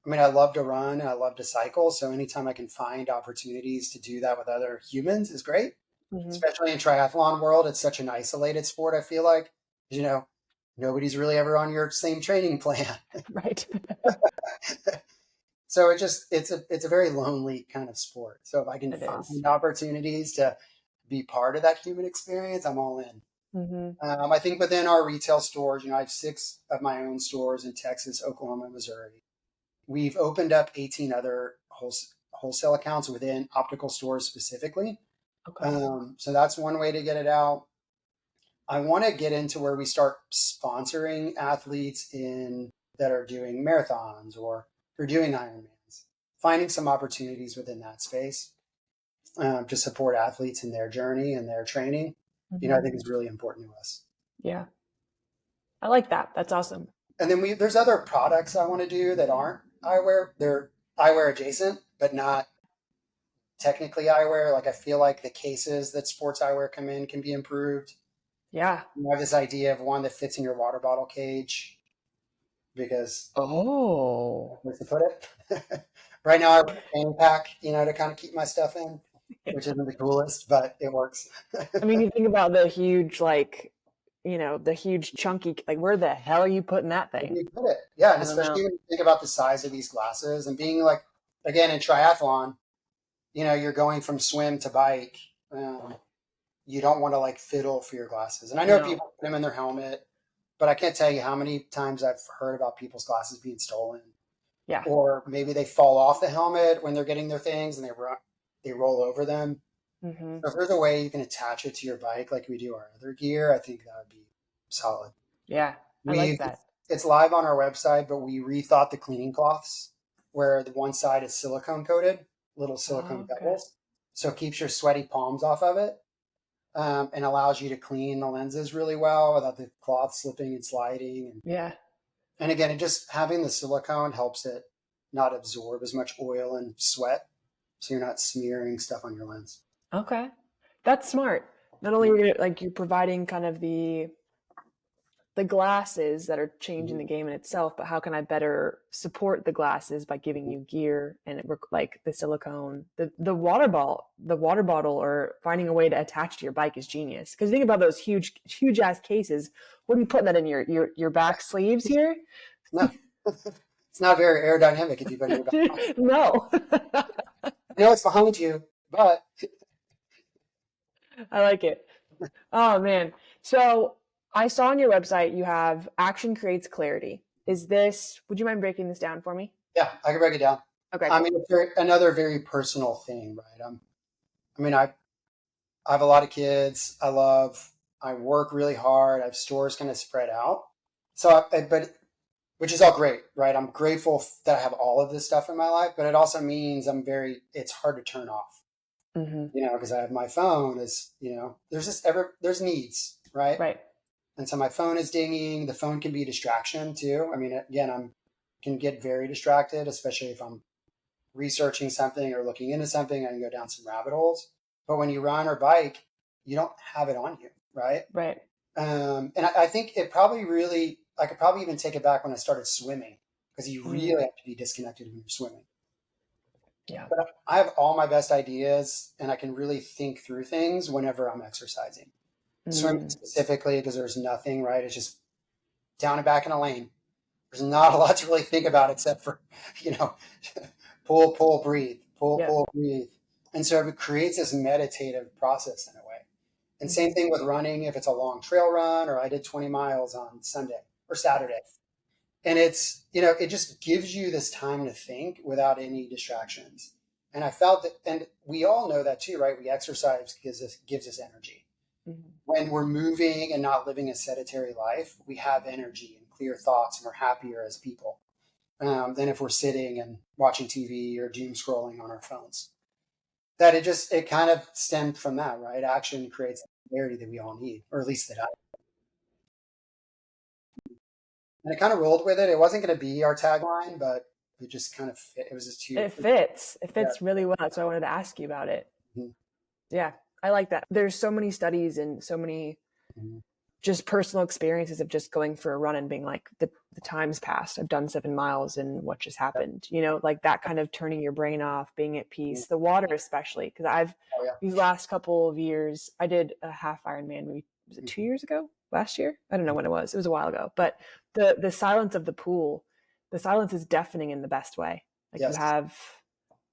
I mean, I love to run and I love to cycle. So anytime I can find opportunities to do that with other humans is great. mm-hmm. Especially in triathlon world, it's such an isolated sport. I feel like, you know, nobody's really ever on your same training plan. Right. So it's a very lonely kind of sport. So if I can It is. find opportunities to be part of that human experience, I'm all in. Mm-hmm. I think within our retail stores, I have 6 of my own stores in Texas, Oklahoma, Missouri. We've opened up 18 other wholesale accounts within optical stores specifically. Okay. So that's one way to get it out. I want to get into where we start sponsoring athletes in that are doing marathons or are doing Ironmans, finding some opportunities within that space to support athletes in their journey and their training. I Mm-hmm. think is really important to us. Yeah. I like that. That's awesome. And then there's other products I want to do that aren't eyewear. They're eyewear adjacent, but not. technically eyewear. Like I feel like the cases that sports eyewear come in can be improved. Yeah. I have this idea of one that fits in your water bottle cage because Oh. where's to put it? Right now I wear a fanny pack, to kind of keep my stuff in, which isn't the coolest, but it works. I mean, you think about the huge, like, the huge chunky, like, where the hell are you putting that Where do thing? you put it? Yeah, and I don't know. especially when you think about the size of these glasses and being like, again, in triathlon, you're going from swim to bike. Um, you don't want to like fiddle for your glasses. And I know No. people put them in their helmet, but I can't tell you how many times I've heard about people's glasses being stolen, Yeah. or maybe they fall off the helmet when they're getting their things and they roll over them. Hmm. So if there's a way you can attach it to your bike like we do our other gear, I think that would be solid. Yeah. I like We that. It's live on our website, but we rethought the cleaning cloths where the one side is silicone coated, little silicone Oh, okay. pebbles, so it keeps your sweaty palms off of it, and allows you to clean the lenses really well without the cloth slipping and sliding. Yeah. And again, it just having the silicone helps it not absorb as much oil and sweat, so you're not smearing stuff on your lens. Okay. That's smart. Not only are you, like, you're providing kind of the glasses that are changing the Mhm. game in itself, but how can I better support the glasses by giving you gear and like the silicone, the water bottle, or finding a way to attach to your bike is genius. Because think about those huge ass cases. What are you putting that in your back sleeves here? No, it's not very aerodynamic if you put it in your back. No. I know it's behind you, but I like it. Oh man. So I saw on your website you have action creates clarity. Would you mind breaking this down for me? yeah, I can break it down. Okay, I cool. mean, it's another very personal thing, right? I mean, I have a lot of kids. I work really hard. I have stores kind of spread out. But which is all great, right? I'm grateful that I have all of this stuff in my life, but it also means it's hard to turn off, Hmm. because I have my phone there's needs, right? Right. And so my phone is dinging. The phone can be a distraction too. I mean, again, can get very distracted, especially if I'm researching something or looking into something. I can go down some rabbit holes. But when you run or bike, you don't have it on you, right? Right. And I think I could probably even take it back when I started swimming because you Mm. really have to be disconnected when you're swimming. Yeah. But I have all my best ideas and I can really think through things whenever I'm exercising. Swimming Mm. specifically because there's nothing, right? It's just down and back in a lane. There's not a lot to really think about except for, you know, pull, breathe, Yeah. breathe. And so it creates this meditative process in a way. And same Hmm. thing with running, if it's a long trail run or I did 20 miles on Sunday or Saturday. And it just gives you this time to think without any distractions. And I felt that, and we all know that too, right? We exercise gives us energy. Hmm. When we're moving and not living a sedentary life, we have energy and clear thoughts and we're happier as people than if we're sitting and watching TV or doom scrolling on our phones. That it kind of stemmed from that, right? Action creates the clarity that we all need, or at least that I. And it kind of rolled with it. It wasn't going to be our tagline, but it just kind of fit. It was just too. It fits. It Yeah. fits really well. That's why I wanted to ask you about it. Mhm. Yeah. I like that. There's so many studies and so many Mhm. just personal experiences of just going for a run and being like, the time's passed. I've done 7 miles and what just Yeah. happened? Like that kind of turning your brain off, being at Mhm. peace. The water, especially, because Oh yeah. these last couple of years, I did a half Ironman. Maybe was it 2 years ago? Last year? I don't know when it was. It was a while ago. But the silence of the pool, the silence is deafening in the best way. Like you Yes. have,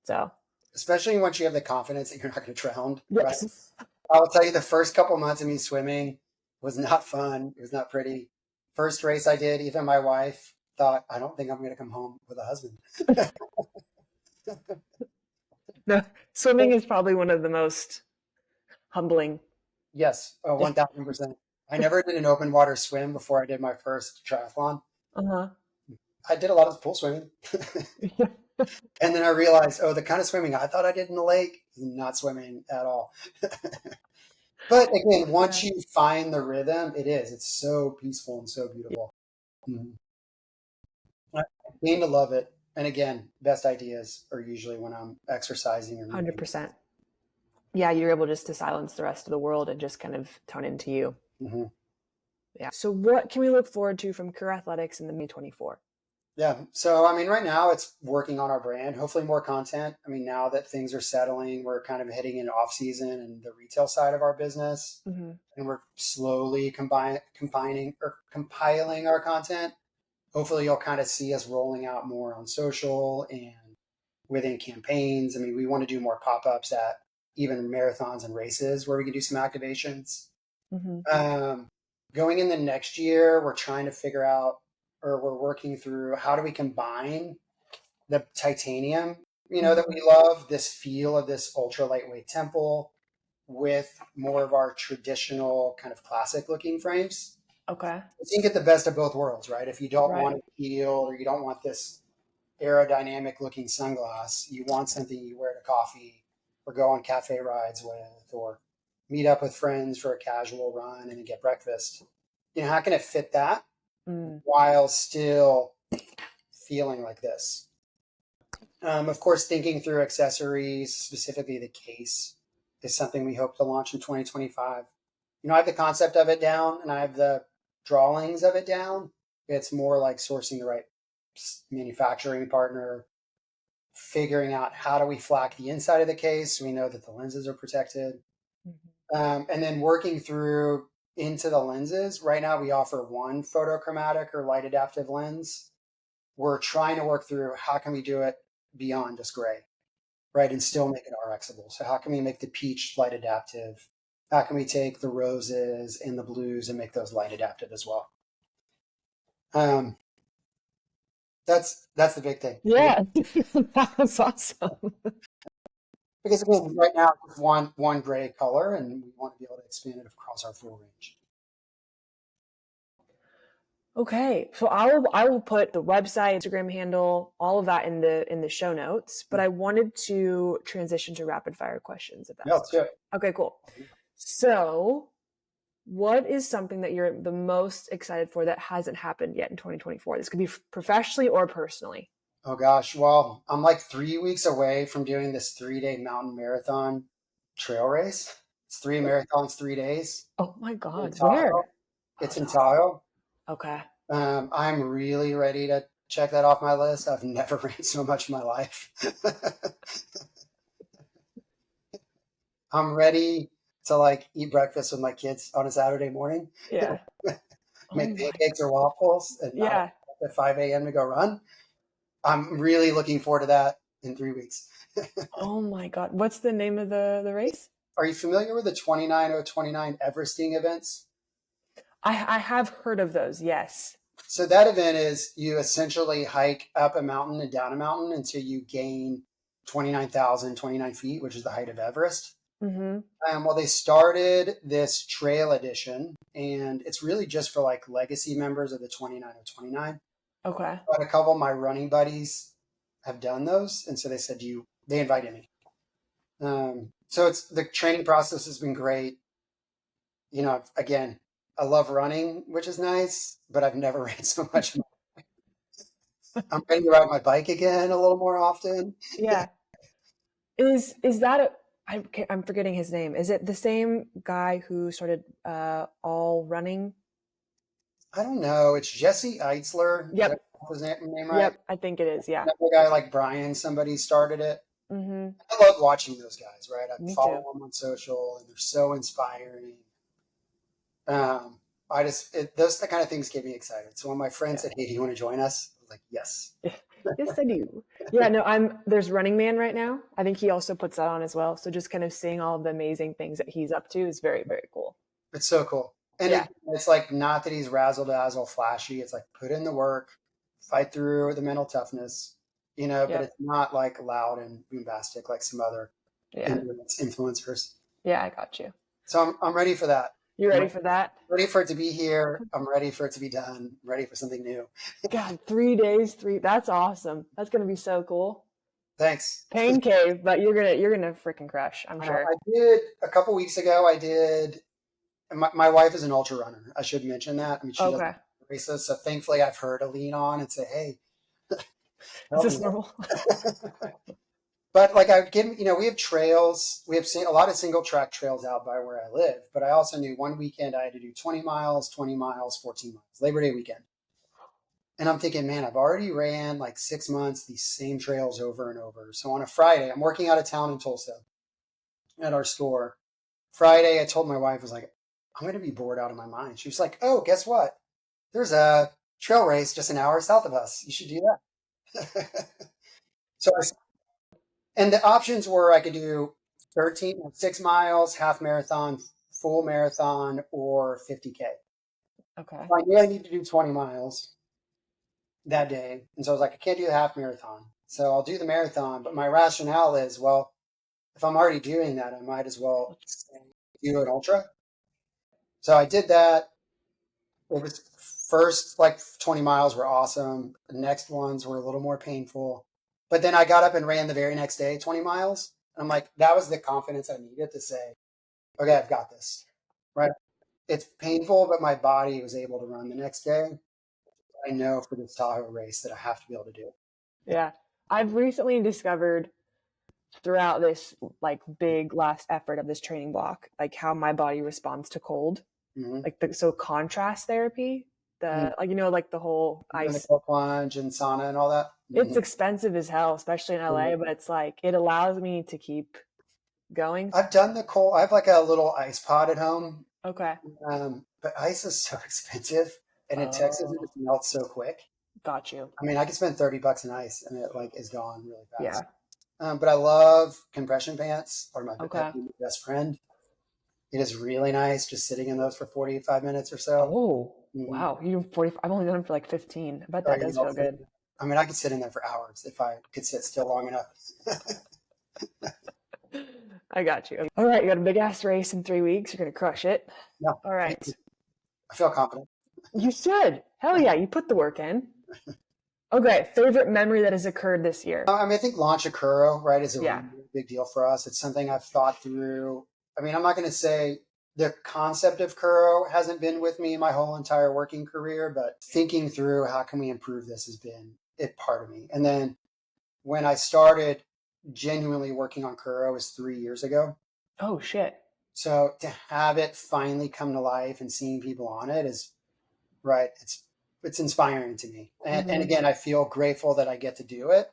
so Especially once you have the confidence that you're not going to drown, right? yes. I will tell you, the first couple months of me swimming was not fun. It was not pretty. First race I did, even my wife thought, I don't think I'm going to come home with a husband. No, swimming is probably one of the most humbling. Yes, 1000%. I never did an open water swim before I did my first triathlon. Uh-huh. I did a lot of pool swimming. And then I realized, the kind of swimming I thought I did in the lake is not swimming at all. But again, once Yeah. you find the rhythm, it's so peaceful and so beautiful. Mhm. I came to love it. And again, best ideas are usually when I'm exercising or moving. 100%. Yeah, you're able just to silence the rest of the world and just kind of tone into you. Mm-hmm. Yeah. So what can we look forward to from Kuro Athletics in the May 24? Yeah. So, I mean, right now it's working on our brand, hopefully more content. I mean, now that things are settling, we're kind of heading into off season and the retail side of our business. Mm-hmm. And we're slowly compiling our content. Hopefully you'll kind of see us rolling out more on social and within campaigns. I mean, we want to do more pop-ups at even marathons and races where we can do some activations. Mm-hmm. Going in the next year, we're trying to figure out, or we're working through, how do we combine the titanium, that we love, this feel of this ultra lightweight temple with more of our traditional kind of classic looking frames. Okay. So you can get the best of both worlds, right? If you don't Right. want a heel or you don't want this aerodynamic looking sunglass, you want something you wear to coffee or go on cafe rides with, or meet up with friends for a casual run and then get breakfast. How can it fit that while still feeling like this? Of course, thinking through accessories, specifically the case, is something we hope to launch in 2025. I have the concept of it down and I have the drawings of it down. It's more like sourcing the right manufacturing partner, figuring out how do we flak the inside of the case so we know that the lenses are protected, and then working through into the lenses. Right now we offer one photochromatic or light adaptive lens. We're trying to work through how can we do it beyond just gray, right, and still make it RXable. So how can we make the peach light adaptive? How can we take the roses and the blues and make those light adaptive as well? That's the big thing. Yeah, that's awesome. Because again, right now it's one gray color, and we want to be able to expand it across our full range. Okay, so I will put the website, Instagram handle, all of that in the show notes. But I wanted to transition to rapid fire questions. If that's let's do it. Okay, cool. So, what is something that you're the most excited for that hasn't happened yet in 2024? This could be professionally or personally. Oh gosh, well, I'm like 3 weeks away from doing this 3-day mountain marathon trail race. It's 3 marathons, 3 days. Oh my God, Tahoe. where? It's in Tahoe. Okay. I'm really ready to check that off my list. I've never ran so much in my life. I'm ready to eat breakfast with my kids on a Saturday morning. Yeah. Make pancakes or waffles and not at 5 a.m. to go run. I'm really looking forward to that in 3 weeks. Oh my God. What's the name of the race? Are you familiar with the 29:029 Everesting events? I have heard of those, yes. So that event is you essentially hike up a mountain and down a mountain until you gain 29,029 feet, which is the height of Everest. Well, they started this trail edition, and it's really just for legacy members of the 29:029. Okay. But a couple of my running buddies have done those, and so they said they invited me. So the training process has been great. Again, I love running, which is nice, but I've never ran so much. I'm ready to ride my bike again a little more often. Yeah. Is that I'm forgetting his name. Is it the same guy who started all running? I don't know. It's Jesse Eitzler. Yep. Is that his name right? Yep, I think it is. Yeah. Another guy like Brian, somebody started it. I love watching those guys, right? I follow them on social, and they're so inspiring. Those the kind of things get me excited. So when my friend said, "Hey, do you want to join us?" I was like, "Yes." Yes, I do. Yeah, no, there's Running Man right now. I think he also puts that on as well. So just kind of seeing all of the amazing things that he's up to is very, very cool. It's so cool. And it's not that he's razzle dazzle flashy. It's put in the work, fight through the mental toughness, but it's not loud and bombastic like some other influencers. Yeah, I got you. So I'm ready for that. You ready for that? Ready for it to be here. I'm ready for it to be done. I'm ready for something new. God, 3 days, that's awesome. That's going to be so cool. Thanks. Pain cave, but you're gonna freaking crush, I'm sure. I did a couple weeks ago. My wife is an ultra runner. I should mention that. I mean, she does races, so thankfully I have her to lean on and say, "Hey, Is Help this me. normal? But like I would give, we have trails. We have a lot of single track trails out by where I live. But I also knew one weekend I had to do 20 miles, 20 miles, 14 miles, Labor Day weekend. And I'm thinking, man, I've already ran like 6 months these same trails over and over. So on a Friday, I'm working out of town in Tulsa at our store. Friday, I told my wife, I was like, I'm going to be bored out of my mind. She was like, oh, guess what? There's a trail race just an hour south of us. You should do that. So and the options were I could do 6 miles, half marathon, full marathon, or 50K. Okay. So I knew I needed to do 20 miles that day. And so I was like, I can't do the half marathon. So I'll do the marathon. But my rationale is, well, if I'm already doing that, I might as well do an ultra. So I did that. It was first like 20 miles were awesome. The next ones were a little more painful. But then I got up and ran the very next day 20 miles. And I'm like, that was the confidence I needed to say, okay, I've got this. Right. It's painful, but my body was able to run the next day. I know for this Tahoe race that I have to be able to do it. Yeah. I've recently discovered throughout this like big last effort of this training block, like how my body responds to cold. Mm-hmm. Like so contrast therapy, like like the whole And the ice. cold plunge and sauna and all that. It's expensive as hell, especially in LA, but it's like it allows me to keep going. I've done the cold. I have like a little ice pod at home. Okay. But ice is so expensive, and in Texas it just melts so quick. Got you. I mean, I could spend $30 in ice, and it like is gone really fast. Yeah. But I love compression pants, or my best friend. It is really nice just sitting in those for 45 minutes or so. Oh, wow. You do 40. I've only done them for like 15. I bet that does feel good. I mean, I could sit in there for hours if I could sit still long enough. I got you. All right. You got a big ass race in 3 weeks. You're going to crush it. No. All right. I feel confident. You should. Hell yeah. You put the work in. Okay. Favorite memory that has occurred this year? I mean, I think launch a Kuro, right, is a really big deal for us. It's something I've thought through. I mean, I'm not going to say the concept of Kuro hasn't been with me my whole entire working career, but thinking through how can we improve this has been a part of me. And then when I started genuinely working on Kuro was 3 years ago. Oh, shit. So to have it finally come to life and seeing people on it is, right, it's inspiring to me. And again, I feel grateful that I get to do it.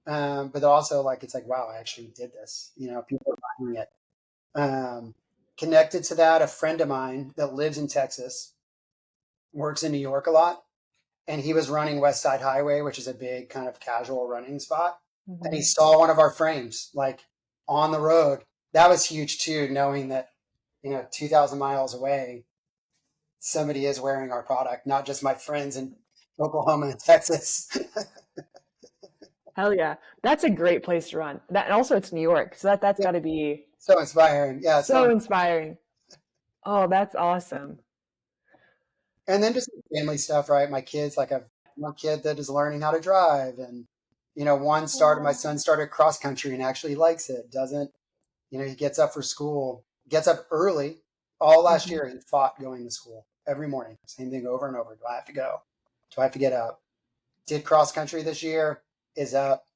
But also like, it's like, wow, I actually did this. People are buying it. Connected to that, a friend of mine that lives in Texas works in New York a lot. And he was running West Side Highway, which is a big kind of casual running spot. And he saw one of our frames like on the road. That was huge too, knowing that, 2,000 miles away, somebody is wearing our product, not just my friends in Oklahoma and Texas. Hell yeah. That's a great place to run. That, and also it's New York. So that's got to be so inspiring. Yeah. So inspiring. Oh, that's awesome. And then just family stuff, right? My kids, like I've one kid that is learning how to drive, and my son started cross country and actually likes it. Doesn't, he gets up for school, gets up early. All last year he fought going to school every morning. Same thing over and over. Do I have to go? Do I have to get up? Did cross country this year, is up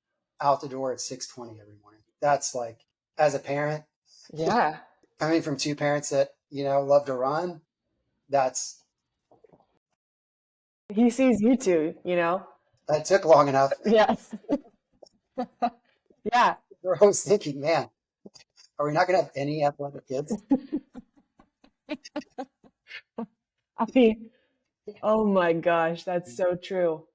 out the door at 6:20 every morning. That's like, as a parent, yeah, coming from two parents that, love to run, that's, he sees you too, that took long enough. Yes. Yeah. I was thinking, man, are we not going to have any athletic kids? I mean, oh my gosh, that's so true.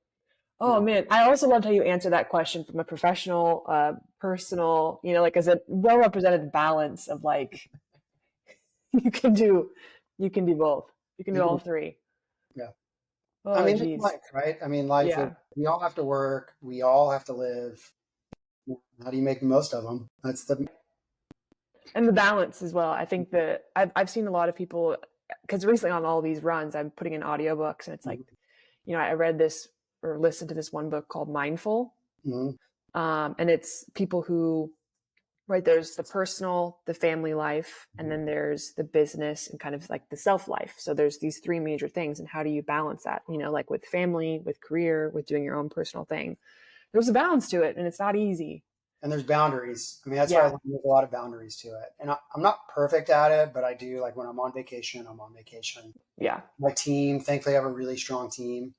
Oh man, I also loved how you answered that question from a professional, personal, like as a well-represented balance of like, you can do both. You can do all three. Yeah. Oh, I mean, it's life, right? I mean, life, we all have to work. We all have to live. How do you make the most of them? And the balance as well. I think that I've seen a lot of people, because recently on all these runs, I'm putting in audiobooks, and it's like, I read this or listened to this one book called Mindful. And it's people who, right, there's the personal, the family life, and then there's the business and kind of like the self life. So there's these three major things. And how do you balance that? Like with family, with career, with doing your own personal thing. there's a balance to it, and it's not easy. And there's boundaries. I mean, that's why Yeah. there's a lot of boundaries to it. And I'm not perfect at it, but I do, like when I'm on vacation, I'm on vacation. Yeah. My team, thankfully, I have a really strong team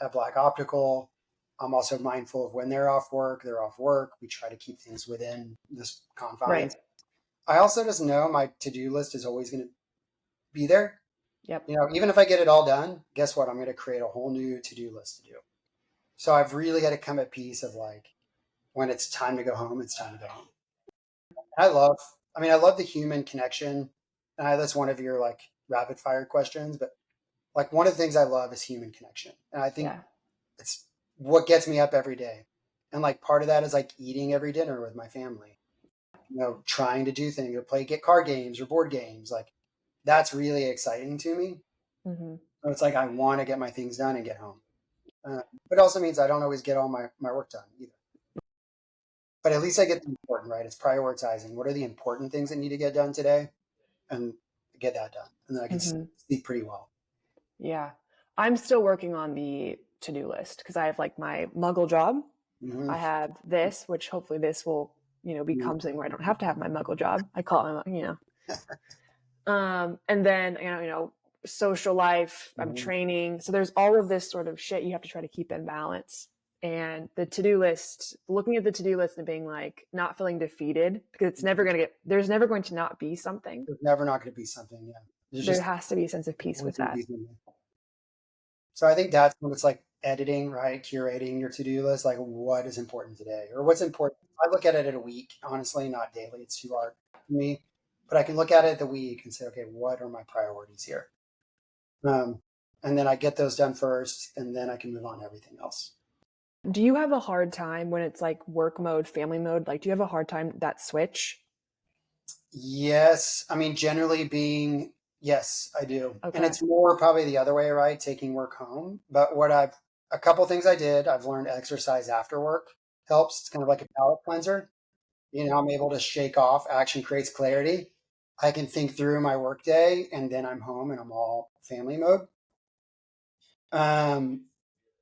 at Black Optical. I'm also mindful of when they're off work. They're off work. We try to keep things within this Right. confines. I also just know my to-do list is always going to be there. Yep. You know, even if I get it all done, guess what? I'm going to create a whole new to-do list to do. So I've really got to come at peace of like, when it's time to go home, it's time to go home. I love, I love the human connection. That's one of your like rapid fire questions, but like one of the things I love is human connection. And I think Yeah. it's what gets me up every day. And like part of that is like eating every dinner with my family, you know, trying to do things or get card games or board games. Like that's really exciting to me. Mm-hmm. So it's like I want to get my things done and get home. But it also means I don't always get all my work done either. But at least I get the important, right? It's prioritizing. What are the important things that need to get done today? And get that done. And then I can Mm-hmm. sleep pretty well. Yeah. I'm still working on the to-do list because I have like my muggle job. Mm-hmm. I have this, which hopefully this will, become something where I don't have to have my muggle job. I call it, and then, social life, I'm Mm-hmm. training. So there's all of this sort of shit you have to try to keep in balance. And the to-do list, looking at the to-do list and being like, not feeling defeated because there's never going to not be something. There's never not going to be something. Yeah. There's There just has to be a sense of peace always with going to that. be something. So I think that's when it's like editing, right? Curating your to-do list, like what is important today or what's important. I look at it at a week, honestly, not daily. It's too hard for me, but I can look at it the week and say, okay, what are my priorities here? And then I get those done first, and then I can move on to everything else. Do you have a hard time when it's like work mode, family mode? Like, do you have a hard time that switch? Yes. Generally being, yes, I do. And Okay. it's more probably the other way, right? Taking work home. But a couple things I've learned exercise after work helps. It's kind of like a palate cleanser. You know, I'm able to shake off, action creates clarity. I can think through my work day and then I'm home and I'm all family mode. Um,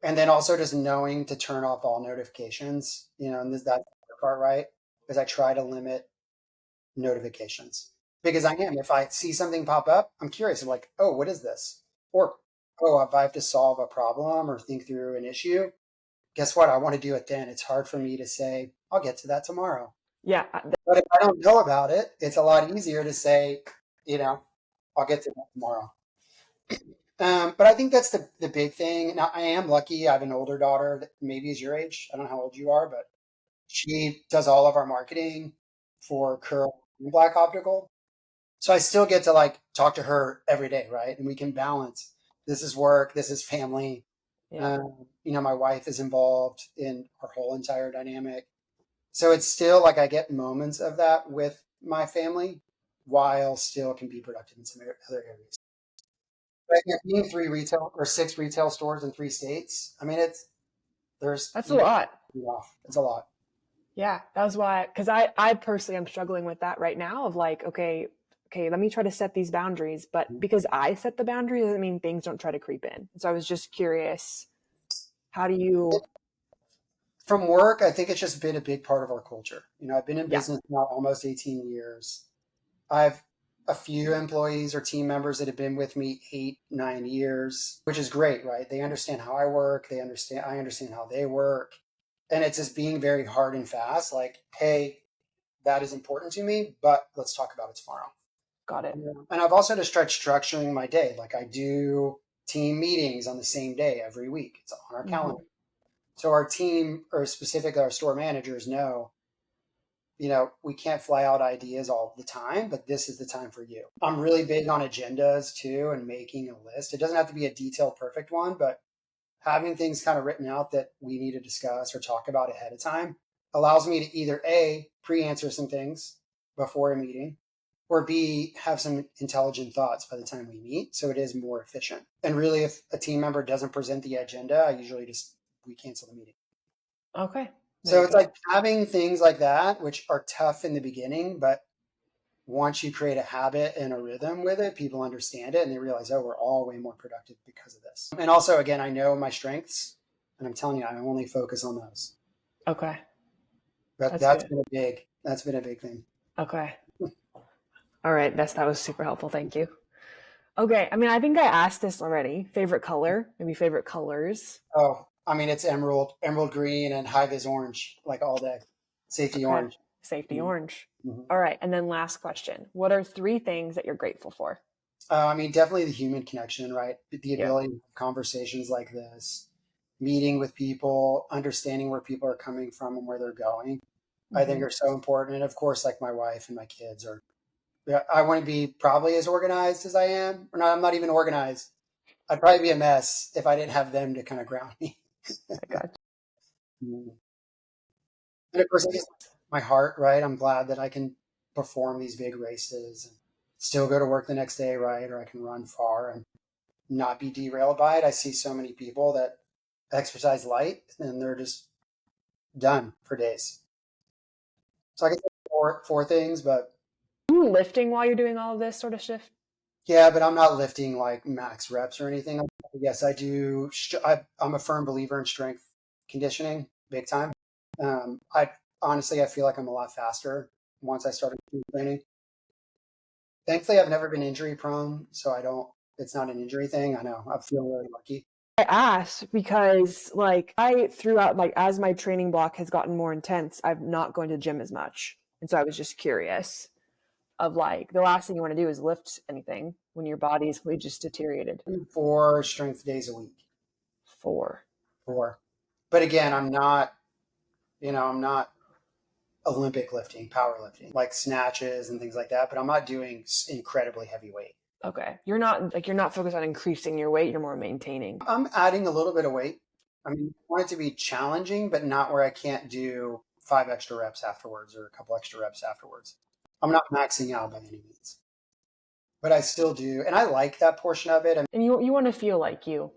and then also just knowing to turn off all notifications, and that's the part, right? Because I try to limit notifications because if I see something pop up, I'm curious. I'm like, oh, what is this? Or, oh, if I have to solve a problem or think through an issue, guess what? I want to do it then. It's hard for me to say, I'll get to that tomorrow. Yeah. But if I don't know about it, it's a lot easier to say, you know, I'll get to that tomorrow. But I think that's the big thing. Now, I am lucky. I have an older daughter that maybe is your age. I don't know how old you are, but she does all of our marketing for Kuro and Black Optical. So I still get to like talk to her every day, right? And we can balance. This is work. This is family. Yeah. My wife is involved in our whole entire dynamic. So it's still like I get moments of that with my family while still can be productive in some other areas. Like being 6 retail stores in 3 states. There's That's a you got lot. to be off. It's a lot. Yeah. That was why, because I personally am struggling with that right now of like, okay, let me try to set these boundaries. But because I set the boundaries doesn't mean things don't try to creep in. So I was just curious, how do you, From work, I think it's just been a big part of our culture. I've been in yeah. business now almost 18 years. I've a few employees or team members that have been with me 8, 9 years, which is great, right? They understand how I work. I understand how they work. And it's just being very hard and fast, like, hey, that is important to me, but let's talk about it tomorrow. Got it. And I've also just tried structuring my day. Like I do team meetings on the same day every week. It's on our calendar. So our team, or specifically our store managers, know, we can't fly out ideas all the time, but this is the time for you. I'm really big on agendas too and making a list. It doesn't have to be a detailed, perfect one, but having things kind of written out that we need to discuss or talk about ahead of time allows me to either A, pre-answer some things before a meeting, or B, have some intelligent thoughts by the time we meet. So it is more efficient. And really, if a team member doesn't present the agenda, I usually we cancel the meeting. Okay. So it's like having things like that, which are tough in the beginning, but once you create a habit and a rhythm with it, people understand it and they realize, oh, we're all way more productive because of this. And also, again, I know my strengths and I'm telling you, I only focus on those. Okay. But That's good. that's been a big thing. Okay. All right. That was super helpful. Thank you. Okay. I mean, I think I asked this already. Favorite color, maybe favorite colors. Oh, I mean, it's emerald green and high vis orange, like all day. Safety Okay. orange. Safety Mhm. orange. Mhm. All right. And then last question. What are 3 things that you're grateful for? I mean, definitely the human connection, right? The Yep. ability to have conversations like this, meeting with people, understanding where people are coming from and where they're going, I think Hmm. are so important. And of course, like my wife and my kids are, yeah, I want to be probably as organized as I am. Or not, I'm not even organized. I'd probably be a mess if I didn't have them to kind of ground me. I got Mm. And of course, I guess my heart, right? I'm glad that I can perform these big races and still go to work the next day, right? Or I can run far and not be derailed by it. I see so many people that exercise light and they're just done for days. So I guess four things, but you. Lifting while you're doing all of this sort of shift? yeah, but I'm not lifting like max reps or anything. Yes, I do. I'm a firm believer in strength conditioning, big time. I honestly, I feel like I'm a lot faster once I started training. Thankfully, I've never been injury prone, so I don't. It's not an injury thing. I know. I feel really lucky. I asked because like I throughout like as my training block has gotten more intense, I'm not going to the gym as much. And so I was just curious of like the last thing you want to do is lift anything when your body's really just deteriorated. 4 strength days a week. 4. 4. But again, I'm not. I'm not Olympic lifting, powerlifting, like snatches and things like that. But I'm not doing incredibly heavy weight. Okay. You're not focused on increasing your weight, you're more maintaining. I'm adding a little bit of weight. I mean, I want it to be challenging, but not where I can't do 5 extra reps afterwards or a couple extra reps afterwards. I'm not maxing out by any means, but I still do, and I like that portion of it. I mean, And you want to feel like you.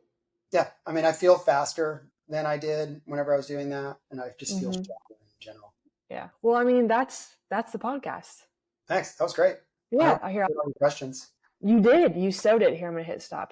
yeah, I mean, I feel faster than I did whenever I was doing that, and I just feel Mhm. stronger in general. Yeah. Well, I mean, that's the podcast. Thanks, that was great. I Yeah, hope I you hear answered all your questions. you did. You sewed it. Here, I'm going to hit stop here.